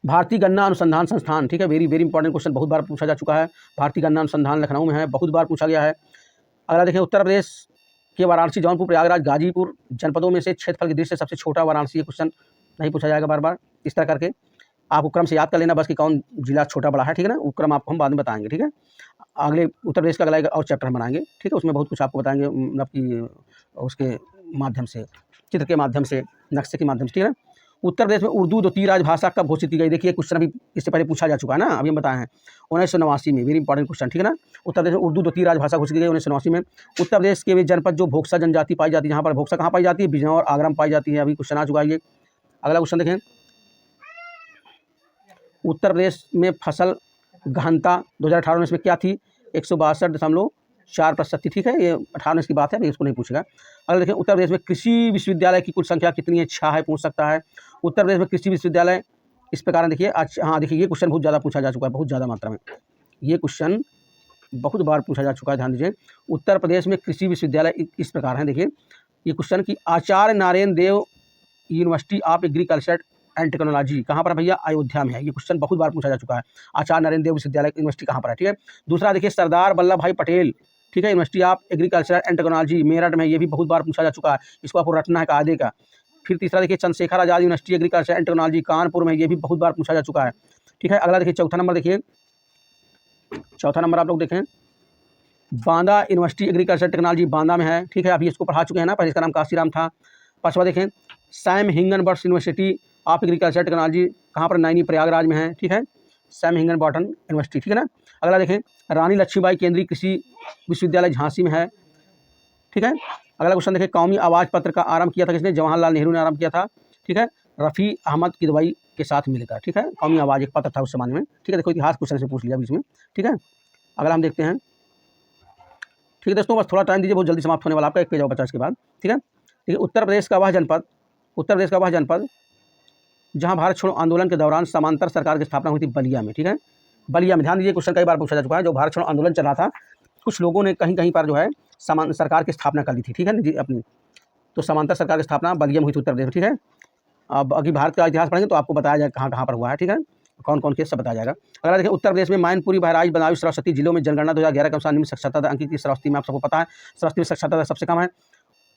भारतीय गन्ना अनुसंधान संस्थान, ठीक है, वेरी वेरी इंपॉर्टेंट क्वेश्चन, बहुत बार पूछा जा चुका है। भारतीय गन्ना अनुसंधान लखनऊ में है, बहुत बार पूछा गया है। अगला देखें, उत्तर प्रदेश के वाराणसी, जौनपुर, प्रयागराज, गाजीपुर जनपदों में से क्षेत्रफल की दृष्टि से सबसे छोटा वाराणसी। ये क्वेश्चन नहीं पूछा जाएगा बार बार, इस तरह करके आप क्रम से याद कर लेना बस कि कौन जिला छोटा बड़ा है, ठीक है ना। क्रम आपको हम बाद में बताएंगे, ठीक है। अगले उत्तर प्रदेश का अगला और चैप्टर हम बनाएंगे, ठीक है, उसमें बहुत कुछ आपको बताएंगे, मतलब कि उसके माध्यम से, चित्र के माध्यम से, नक्शे के माध्यम से, ठीक है। उत्तर प्रदेश में उर्दू द्वितीय राजभाषा कब घोषित की गई? देखिए क्वेश्चन अभी इससे पहले पूछा जा चुका है ना, अभी हम बताए हैं 1989 में। वेरी इंपॉर्टेंट क्वेश्चन, ठीक है ना। उत्तर प्रदेश में उर्दू द्वितीय राजभाषा घोषित की गई 1989 में। उत्तर प्रदेश के वे जनपद जो भोक्सा जनजाति पाई जाती है, जहाँ पर भोक्सा कहाँ पाई जाती है? बिजनौर, आगरा में पाई जाती है, अभी क्वेश्चन आ चुका है ये। अगला क्वेश्चन देखें, उत्तर प्रदेश में फसल गहनता 2018-19 में क्या थी? 162.4% थी, ठीक है। ये 18-19 की बात है, अभी इसको नहीं पूछेगा। अगर देखें उत्तर प्रदेश में कृषि विश्वविद्यालय की कुल संख्या कितनी है? 6 है, पूछ सकता है। उत्तर प्रदेश में कृषि विश्वविद्यालय इस प्रकार देखिए आज, हाँ देखिए ये क्वेश्चन बहुत ज़्यादा पूछा जा चुका है, बहुत ज़्यादा मात्रा में ये क्वेश्चन बहुत बार पूछा जा चुका है। ध्यान दीजिए, उत्तर प्रदेश में कृषि विश्वविद्यालय इस प्रकार हैं। देखिए ये क्वेश्चन कि Acharya Narayan Dev university of agriculture and technology कहाँ पर है भैया? अयोध्या में है। ये क्वेश्चन बहुत बार पूछा जा चुका है, आचार्य नारायण देव विश्वविद्यालय यूनिवर्सिटी कहाँ पर है, ठीक है। दूसरा देखिए सरदार वल्लभ भाई पटेल, ठीक है, university of agriculture and technology Meerut में, ये भी बहुत बार पूछा जा चुका है, इसको आपको रटना है कायदे का। फिर तीसरा देखिए Chandrashekhar Azad university agriculture and technology Kanpur में, ये भी बहुत बार पूछा जा चुका है, ठीक है। अगला देखिए चौथा नंबर, देखिए चौथा नंबर आप लोग देखें, Banda university agriculture technology Banda में है, ठीक है। अभी इसको पढ़ा चुके हैं ना, पहले इसका नाम काशीराम था। पांचवा देखें सैम हिंगनबर्ट्स यूनिवर्सिटी ऑफ एग्रीकल्चर टेक्नोलॉजी कहाँ पर? नैनी प्रयागराज में है, ठीक है, सैम हिंगनबर्टन यूनिवर्सिटी, ठीक है ना। अगला देखें रानी लक्ष्मीबाई केंद्रीय कृषि विश्वविद्यालय झांसी में है, ठीक है। अगला क्वेश्चन देखें कौमी आवाज़ पत्र का आरंभ किया था किसने? जवाहरलाल नेहरू ने आरंभ किया था, ठीक है, रफ़ी अहमद किदवई के साथ मिलकर, ठीक है। कौमी आवाज़ एक पत्र था उस जमाने में, ठीक है। देखो इतिहास क्वेश्चन से पूछ लिया बीच में, ठीक है। अगला हम देखते हैं, ठीक है दोस्तों, बस थोड़ा टाइम दीजिए, बहुत जल्दी समाप्त होने वाला आपका, एक पेज और बचा इसके बाद, ठीक है। देखिए उत्तर प्रदेश का वह जनपद जहां भारत छोड़ो आंदोलन के दौरान समांतर सरकार की स्थापना हुई थी, बलिया में, ठीक है। बलिया में, ध्यान दीजिए क्वेश्चन कई बार पूछा जा चुका है। जो भारत छोड़ो आंदोलन चल रहा था, कुछ लोगों ने कहीं कहीं पर जो है सरकार की स्थापना कर दी थी, ठीक है जी अपनी, तो समांतर सरकार की स्थापना बलिया में हुई थी उत्तर प्रदेश में, ठीक है। अब अभी भारत का इतिहास पढ़ेंगे तो आपको बताया जाएगा कहाँ कहाँ पर हुआ है, ठीक है, कौन कौन केस सब बताया जाएगा। अगर देखिए उत्तर प्रदेश में मैनपुरी, बहराइच, बदायूं, सरस्वती जिलों में जनगणना 2011 के अनुसार निम्न साक्षरता दर अंकित की। सरस्वती में आप सबको पता है, सरस्वती में साक्षरता दर सबसे कम है।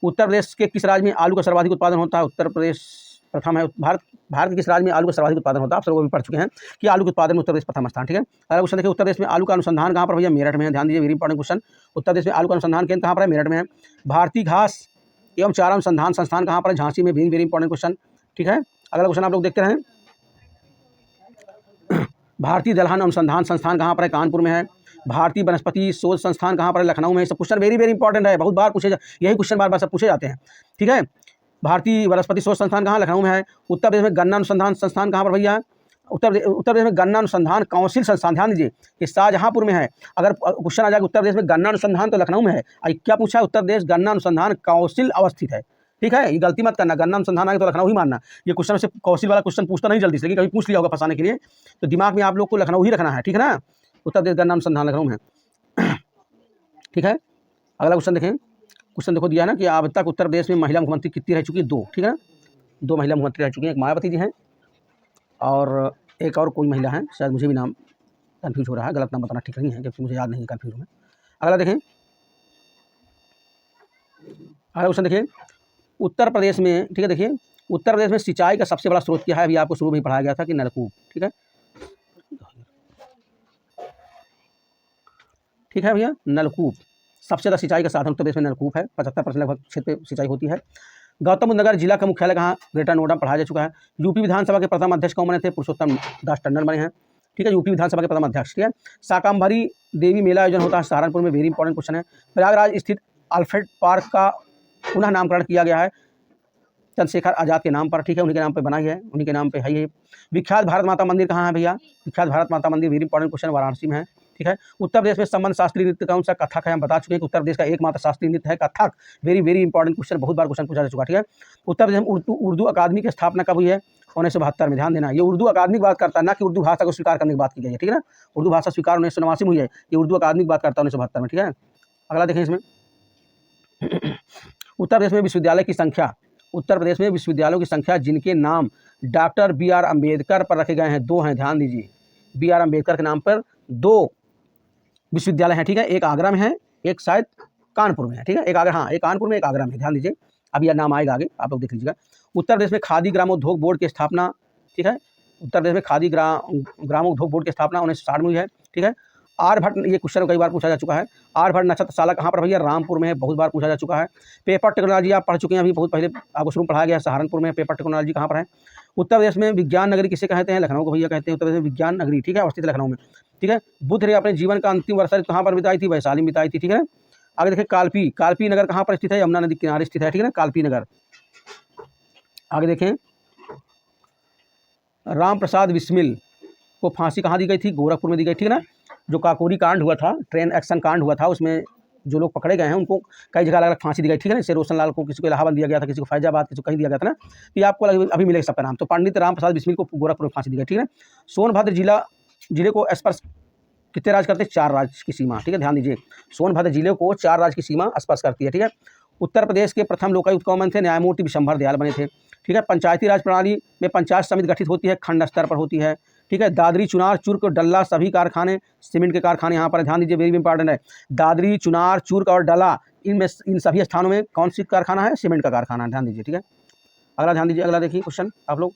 उत्तर प्रदेश के किस राज्य में आलू का सर्वाधिक उत्पादन होता है? उत्तर प्रदेश प्रथम है। भारत के किस राज्य में आलू का सर्वाधिक उत्पादन होता है? आप सब वो भी पढ़ चुके हैं कि आलू के उत्पादन में उत्तर प्रदेश प्रथम स्थान, ठीक है। अगला क्वेश्चन देखिए उत्तर प्रदेश में आलू का अनुसंधान कहाँ पर भैया? मेरठ में है। ध्यान दीजिए, very important question. Uttar Pradesh में आलू का अनुसंधान केंद्र कहाँ पर है? मेरठ में है। भारतीय घास एवं चारा अनुसंधान संस्थान कहाँ पर है? झांसी में, वेरी इंपॉर्टेंट क्वेश्चन, ठीक है। अगला क्वेश्चन आप लोग देखते रहें, भारतीय दलहन अनुसंधान संस्थान कहाँ पर है? कानपुर में है। भारतीय वनस्पति शोध संस्थान कहाँ पर है? लखनऊ में। सब क्वेश्चन वेरी वेरी इंपॉर्टेंट है, बहुत बार पूछे यही क्वेश्चन बार बार सब पूछे जाते हैं, ठीक है। भारतीय वनस्पति शोध संस्थान कहाँ? लखनऊ में है। उत्तर प्रदेश में गन्ना अनुसंधान संस्थान कहाँ पर भैया? उत्तर प्रदेश में गन्ना अनुसंधान काउंसिल संस्थान, ध्यान दीजिए, ये शाहजहांपुर में है। अगर क्वेश्चन आ जाएगा उत्तर प्रदेश में गन्ना अनुसंधान तो लखनऊ में है। क्या पूछा है? उत्तर प्रदेश गन्ना अनुसंधान काउंसिल अवस्थित है, ठीक है। ये गलती मत करना, गन्ना अनुसंधान आगे तो लखनऊ ही मानना। ये क्वेश्चन से कौशल वाला क्वेश्चन पूछता नहीं जल्दी से, लेकिन कभी पूछ लिया होगा फंसाने के लिए, तो दिमाग में आप लोग को लखनऊ ही रखना है, ठीक है ना। उत्तर प्रदेश गन्ना अनुसंधान लखनऊ में है, ठीक है। अगला क्वेश्चन देखें, क्वेश्चन देखो दिया है ना कि अब तक उत्तर प्रदेश में महिला मुख्यमंत्री कितनी रह चुकी है? 2, ठीक है ना, 2 महिला मुख्यमंत्री रह चुकी हैं। एक मायावती जी हैं और एक और कोई महिला है, शायद मुझे भी नाम कन्फ्यूज हो रहा है, गलत नाम बताना ठीक नहीं है क्योंकि मुझे याद नहीं है, कन्फ्यूज हूँ मैं। अगला देखें, अगला क्वेश्चन देखिए उत्तर प्रदेश में, ठीक है, देखिए उत्तर प्रदेश में सिंचाई का सबसे बड़ा स्रोत क्या है? अभी आपको शुरू में ही पढ़ाया गया था कि नलकूप, ठीक है, ठीक है भैया, नलकूप सबसे ज़्यादा सिंचाई का साधन उत्तर प्रदेश में नलकूप है। 75% लगभग क्षेत्र पे सिंचाई होती है। गौतम बुद्ध नगर जिला का मुख्यालय कहाँ? ग्रेटर नोएडा, पढ़ाया जा चुका है। यूपी विधानसभा के प्रथम अध्यक्ष कौन बने थे? पुरुषोत्तम दास टंडन बने हैं, ठीक है, यूपी विधानसभा के प्रथम अध्यक्ष, ठीक है। शाकंभरी देवी मेला आयोजन होता है सहारनपुर में, वेरी इंपॉर्टेंट क्वेश्चन है। प्रयागराज स्थित अल्फ्रेड पार्क का पुनः नामकरण किया गया है चंद्रशेखर आजाद के नाम पर, ठीक है, उन्हीं के नाम पर बना ही है, उन्हीं के नाम पे है ये। विख्यात भारत माता मंदिर कहाँ है भैया? विख्यात भारत माता मंदिर, वेरी इंपॉर्टेंट क्वेश्चन, वाराणसी में है, ठीक है। उत्तर प्रदेश में संबंध शास्त्रीय नृत्य कौन सा? कथक है। हम बता चुके हैं कि उत्तर प्रदेश का एकमात्र शास्त्रीय नृत्य है Kathak, very very important question, बहुत बार क्वेश्चन पूछा जा चुका, ठीक है। उत्तर प्रदेश में उर्दू अकादमी की स्थापना कब हुई है? 1972 में, ध्यान देना, ये उर्दू अकादमी की बात करता है, ना कि उर्दू भाषा को स्वीकार करने की बात की गई है, ठीक है ना। उर्दू भाषा स्वीकार 1989 में हुई है, ये उर्दू अकादमी की बात करता है 1972 में, ठीक है। अगला देखें इसमें उत्तर प्रदेश में विश्वविद्यालय की संख्या, उत्तर प्रदेश में विश्वविद्यालयों की संख्या जिनके नाम डॉक्टर B.R. अम्बेडकर पर रखे गए हैं, 2 हैं, ध्यान दीजिए, B.R. अम्बेडकर के नाम पर 2 विश्वविद्यालय हैं, ठीक है। एक आगरा में है, एक शायद कानपुर में है, ठीक है। एक आगरा, हाँ, एक कानपुर में, एक आगरा में, ध्यान दीजिए, अभी यह नाम आएगा आगे, आप लोग देख लीजिएगा। उत्तर प्रदेश में खादी ग्रामोद्योग बोर्ड की स्थापना, ठीक है, उत्तर प्रदेश में खादी ग्रामोद्योग बोर्ड की स्थापना 1960 में हुई है, ठीक है। आर्यभट्ट, ये क्वेश्चन कई बार पूछा जा चुका है, आर्यभट्ट नक्षत्रशाला कहाँ पर भैया? रामपुर में है, बहुत बार पूछा जा चुका है। पेपर टेक्नोलॉजी आप पढ़ चुके हैं, अभी बहुत पहले आपको शुरू में पढ़ाया गया, सहारनपुर में पेपर टेक्नोलॉजी कहाँ पर है? उत्तर प्रदेश में विज्ञान नगरी किसे कहते हैं? लखनऊ को भैया कहते हैं, उत्तर प्रदेश में विज्ञान नगरी, ठीक है, अवस्थित लखनऊ में, ठीक है। बुद्ध ने अपने जीवन का अंतिम वर्ष कहाँ पर बिताई थी? वैशाली में बिताई थी, ठीक है। आगे देखिए कालपी नगर कहाँ पर स्थित है? यमुना नदी किनारे स्थित है, ठीक है ना, कालपी नगर। आगे देखें राम प्रसाद बिस्मिल को फांसी कहाँ दी गई थी? गोरखपुर में दी गई, ठीक है ना। जो काकोरी कांड हुआ था, ट्रेन एक्शन कांड हुआ था, उसमें जो लोग पकड़े गए हैं उनको कई जगह अलग अलग फांसी दी गई, ठीक है ना। जैसे रोशन लाल को किसी को इलाहाबाद दिया गया था, किसी को फैजाबाद, किसी को कहीं दिया गया था ना। तो ये आपको अभी मिलेगा सबका नाम। तो पंडित राम प्रसाद बिस्मिल को गोरखपुर में फांसी दी गई, ठीक है। सोनभद्र जिले को स्पर्श कितने राज्य करते हैं? 4 राज्य की सीमा, ठीक है, ध्यान दीजिए। सोनभद्र जिले को 4 राज्य की सीमा स्पर्श करती है, ठीक है। उत्तर प्रदेश के प्रथम लोकायुक्त कौन थे? न्यायमूर्ति विशंभर दयाल बने थे, ठीक है। पंचायती राज प्रणाली में पंचायत समिति गठित होती है, खंड स्तर पर होती है, ठीक है। दादरी, चुनार, चुर्क, डल्ला सभी कारखाने, सीमेंट के कारखाने यहाँ पर, ध्यान दीजिए, वेरी इंपॉर्टेंट है। दादरी, चुनार, चुर्क और डल्ला, इन सभी स्थानों में कौन सी कारखाना है? सीमेंट का कारखाना है, ध्यान दीजिए, ठीक है। अगला ध्यान दीजिए, अगला देखिए क्वेश्चन आप लोग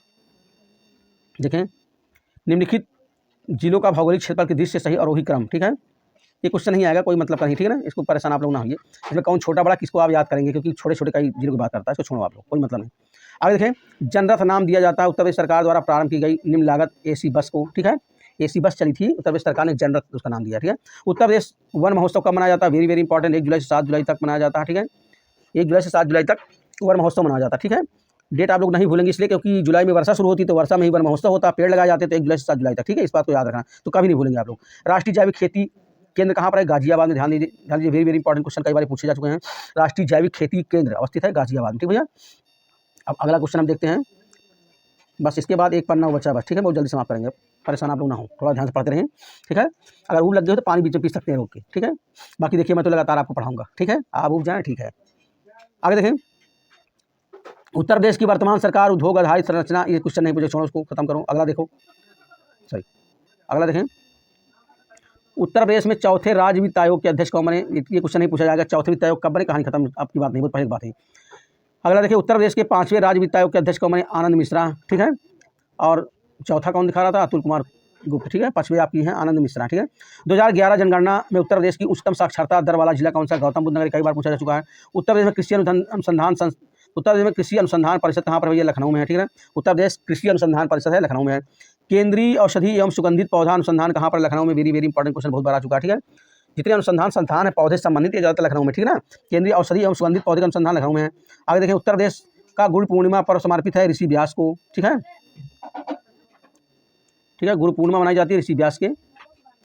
देखें। निम्नलिखित जिलों का भौगोलिक क्षेत्रफल की दृष्टि से सही आरोही क्रम, ठीक है। ये क्वेश्चन नहीं आएगा, कोई मतलब का नहीं, ठीक है ना। इसको परेशान आप लोग ना होइए। इसमें कौन छोटा बड़ा किसको आप याद करेंगे, क्योंकि छोटे छोटे कई जिलों की बात करता है, इसको छोड़ो आप लोग, कोई मतलब नहीं। आगे देखें, जनरथ नाम दिया जाता है उत्तर प्रदेश सरकार द्वारा प्रारंभ की गई निम्न लागत एसी बस को, ठीक है। एसी बस चली थी, उत्तर प्रदेश सरकार ने जनरथ उसका नाम दिया, ठीक है। उत्तर प्रदेश वन महोत्सव कब मनाया जाता है? वेरी इंपॉर्टेंट, 1 जुलाई से 7 जुलाई तक मनाया जाता है, ठीक है। 1 जुलाई से 7 जुलाई तक वन महोत्सव मनाया जाता है, ठीक है। डेट आप लोग नहीं भूलेंगे, इसलिए क्योंकि जुलाई में वर्षा शुरू होती है, तो वर्षा में ही वन महोत्सव होता है, पेड़ लगाए जाते हैं, तो 1 जुलाई से 7 जुलाई तक, ठीक है। इस बात को याद रखना, तो कभी नहीं भूलेंगे आप लोग। राष्ट्रीय जैविक खेती केंद्र कहाँ पर है? गाजियाबाद में, ध्यान दीजिए, वेरी इंपॉर्टेंट क्वेश्चन कई बार पूछे जा चुके हैं। राष्ट्रीय जैविक खेती केंद्र अवस्थित है गाजियाबाद में, ठीक भैया। अब अगला क्वेश्चन हम देखते हैं, बस इसके बाद एक पन्ना बचा बस, ठीक है, बहुत जल्दी समाप्त करेंगे, परेशान आप लोग ना हो, थोड़ा ध्यान से पढ़ते रहें, ठीक है। अगर ऊब लग गए तो पानी बीच में पी सकते हैं रोक के, ठीक है। बाकी देखिए मैं तो लगातार आपको पढ़ाऊंगा, ठीक है, आप ऊब जाएँ, ठीक है। आगे देखें, उत्तर प्रदेश की वर्तमान सरकार उद्योग आधारित संरचना, ये क्वेश्चन नहीं पूछे, छोड़ो उसको, खत्म करो। अगला देखो, सॉरी, अगला देखें, उत्तर प्रदेश में चौथे राज्य वित्त आयोग के अध्यक्ष कौन बने? ये क्वेश्चन नहीं पूछा जाएगा, चौथे वित्त आयोग कब बने, कहानी खत्म, आपकी बात नहीं, बहुत पहले की बात है। अगला देखिए, उत्तर प्रदेश के 5वें राज्य वित्त आयोग के अध्यक्ष कौन बने? आनंद मिश्रा, ठीक है। और चौथा कौन दिखा रहा था? अतुल कुमार गुप्त, ठीक है। 5वें आपकी हैं आनंद मिश्रा, ठीक है। 2011 जनगणना में उत्तर प्रदेश की उच्चतम साक्षरता दर वाला जिला कौन सा? गौतम बुद्ध नगर, कई बार पूछा जा चुका है। उत्तर प्रदेश में कृषि अनुसंधान परिषद कहाँ पर भैया? लखनऊ में है, ठीक है। उत्तर प्रदेश कृषि अनुसंधान परिषद है, लखनऊ में है। केंद्रीय औषधि एवं सुगंधित पौधा अनुसंधान कहाँ पर? लखनऊ में, वेरी इंपॉर्टेंट क्वेश्चन, बहुत बार आ चुका है, ठीक है। जितने अनुसंधान संस्थान है पौधे संबंधित, ये ज़्यादातर लखनऊ में, ठीक है ना। केंद्रीय औषधि एवं सुगंधित पौधे का अनुसंधान लखनऊ में है। आगे देखें, उत्तर प्रदेश का गुरु पूर्णिमा पर्व समर्पित है ऋषि व्यास को, ठीक है, ठीक है। गुरु पूर्णिमा मनाई जाती है, ऋषि व्यास के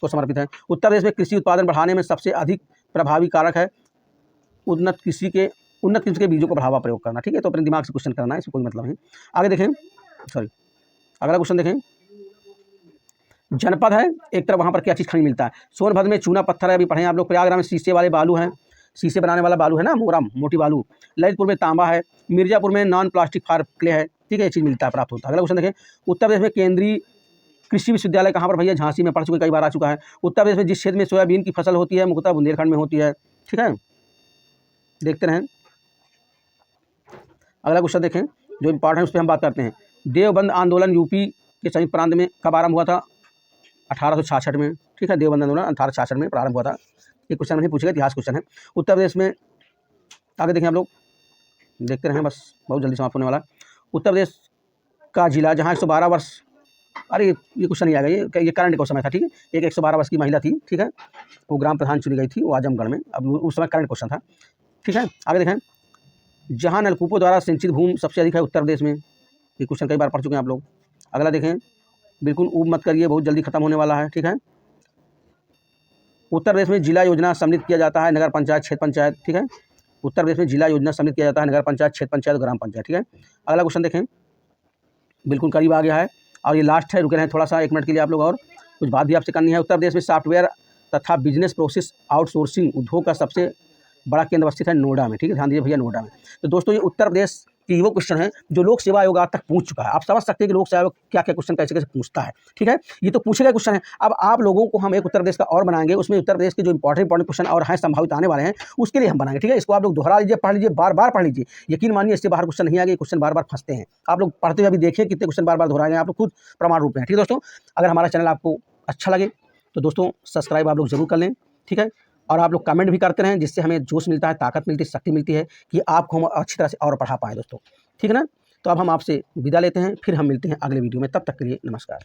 को समर्पित है। उत्तर प्रदेश में कृषि उत्पादन बढ़ाने में सबसे अधिक प्रभावी कारक है उन्नत किस्म के बीजों का बढ़ावा प्रयोग करना, ठीक है। तो अपने दिमाग से क्वेश्चन करना है, इसमें कोई मतलब नहीं। आगे देखें, सॉरी, अगला क्वेश्चन देखें, जनपद है एक तरफ, वहाँ पर क्या चीज़ खनिज मिलता है? सोनभद्र में चूना पत्थर है, अभी पढ़े आप लोग। प्रयागराज में शीशे वाले बालू हैं, शीशे बनाने वाला बालू है ना, मोटी बालू। ललितपुर में तांबा है। मिर्जापुर में नॉन प्लास्टिक फार क्ले है, ठीक है, ये चीज़ मिलता है, प्राप्त होता है। अगला क्वेश्चन देखें, उत्तर प्रदेश में केंद्रीय कृषि विश्वविद्यालय कहाँ पर भैया? झांसी में, पढ़ चुके, कई बार आ चुका है। उत्तर प्रदेश में जिस क्षेत्र में सोयाबीन की फसल होती है मुख्यतः बुंदेलखंड में होती है, ठीक है, देखते रहें। अगला क्वेश्चन देखें, जो इंपॉर्टेंट है उस पर हम बात करते हैं। देवबंद आंदोलन यूपी के संयुक्त प्रांत में कब आरंभ हुआ था? 1866 में, ठीक है। देवबंद आंदोलन 1866 में प्रारंभ हुआ था। ये क्वेश्चन नहीं पूछेगा, इतिहास क्वेश्चन है। उत्तर प्रदेश में, आगे देखें आप लोग, देखते रहें, बस बहुत जल्दी समाप्त होने वाला। उत्तर प्रदेश का जिला जहाँ 112 वर्ष, अरे ये क्वेश्चन नहीं आएगा, ये करंट का समय था, ठीक है। एक 112 वर्ष की महिला थी, ठीक है, वो ग्राम प्रधान चुनी गई थी, वो आजमगढ़ में, अब उस समय करंट क्वेश्चन था, ठीक है। आगे देखें, जहाँ नलकूपों द्वारा सिंचित भूमि सबसे अधिक है उत्तर प्रदेश में, ये क्वेश्चन कई बार पढ़ चुके हैं आप लोग। अगला देखें, बिल्कुल ऊब मत करिए, बहुत जल्दी खत्म होने वाला है, ठीक है। उत्तर प्रदेश में जिला योजना सम्मिलित किया जाता है नगर पंचायत, क्षेत्र पंचायत, ठीक है। उत्तर प्रदेश में जिला योजना सम्मिलित किया जाता है नगर पंचायत, क्षेत्र पंचायत, ग्राम पंचायत, ठीक है। अगला क्वेश्चन देखें, बिल्कुल करीब आ गया है, और ये लास्ट है, रुके रहें थोड़ा सा 1 मिनट के लिए आप लोग, और कुछ बात भी आपसे करनी है। उत्तर प्रदेश में सॉफ्टवेयर तथा बिजनेस प्रोसेस आउटसोर्सिंग उद्योग का सबसे बड़ा केंद्र अवस्थित है नोएडा में, ठीक है, ध्यान दीजिए भैया, नोएडा में। तो दोस्तों ये उत्तर प्रदेश की वो क्वेश्चन है जो लोक सेवा आयोग आज तक पूछ चुका है। आप समझ सकते हैं कि लोक सेवा आयोग क्या क्या क्वेश्चन कैसे कैसे पूछता है, ठीक है। ये तो पूछे गए क्वेश्चन है। अब आप लोगों को हम एक उत्तर प्रदेश का और बनाएंगे, उसमें उत्तर प्रदेश के जो इंपॉर्टेंट क्वेश्चन और हैं संभावित आने वाले हैं, उसके लिए हम बनाएंगे, ठीक है। इसको आप लोग दोहरा लीजिए, पढ़ लीजिए, बार बार पढ़ लीजिए, यकीन मानिए इससे बाहर क्वेश्चन नहीं आएगा, क्वेश्चन बार बार फंसते हैं। आप लोग पढ़ते हुए अभी देखिए कितने क्वेश्चन बार बार दोहराए गए, आप लोग खुद प्रमाण रूप में, ठीक है दोस्तों। अगर हमारा चैनल आपको अच्छा लगे तो दोस्तों सब्सक्राइब आप लोग जरूर कर लें, ठीक है। और आप लोग कमेंट भी करते रहें, जिससे हमें जोश मिलता है, ताकत मिलती है, शक्ति मिलती है कि आपको हम अच्छी तरह से और पढ़ा पाएँ दोस्तों, ठीक है ना। तो अब हम आपसे विदा लेते हैं, फिर हम मिलते हैं अगले वीडियो में, तब तक के लिए नमस्कार।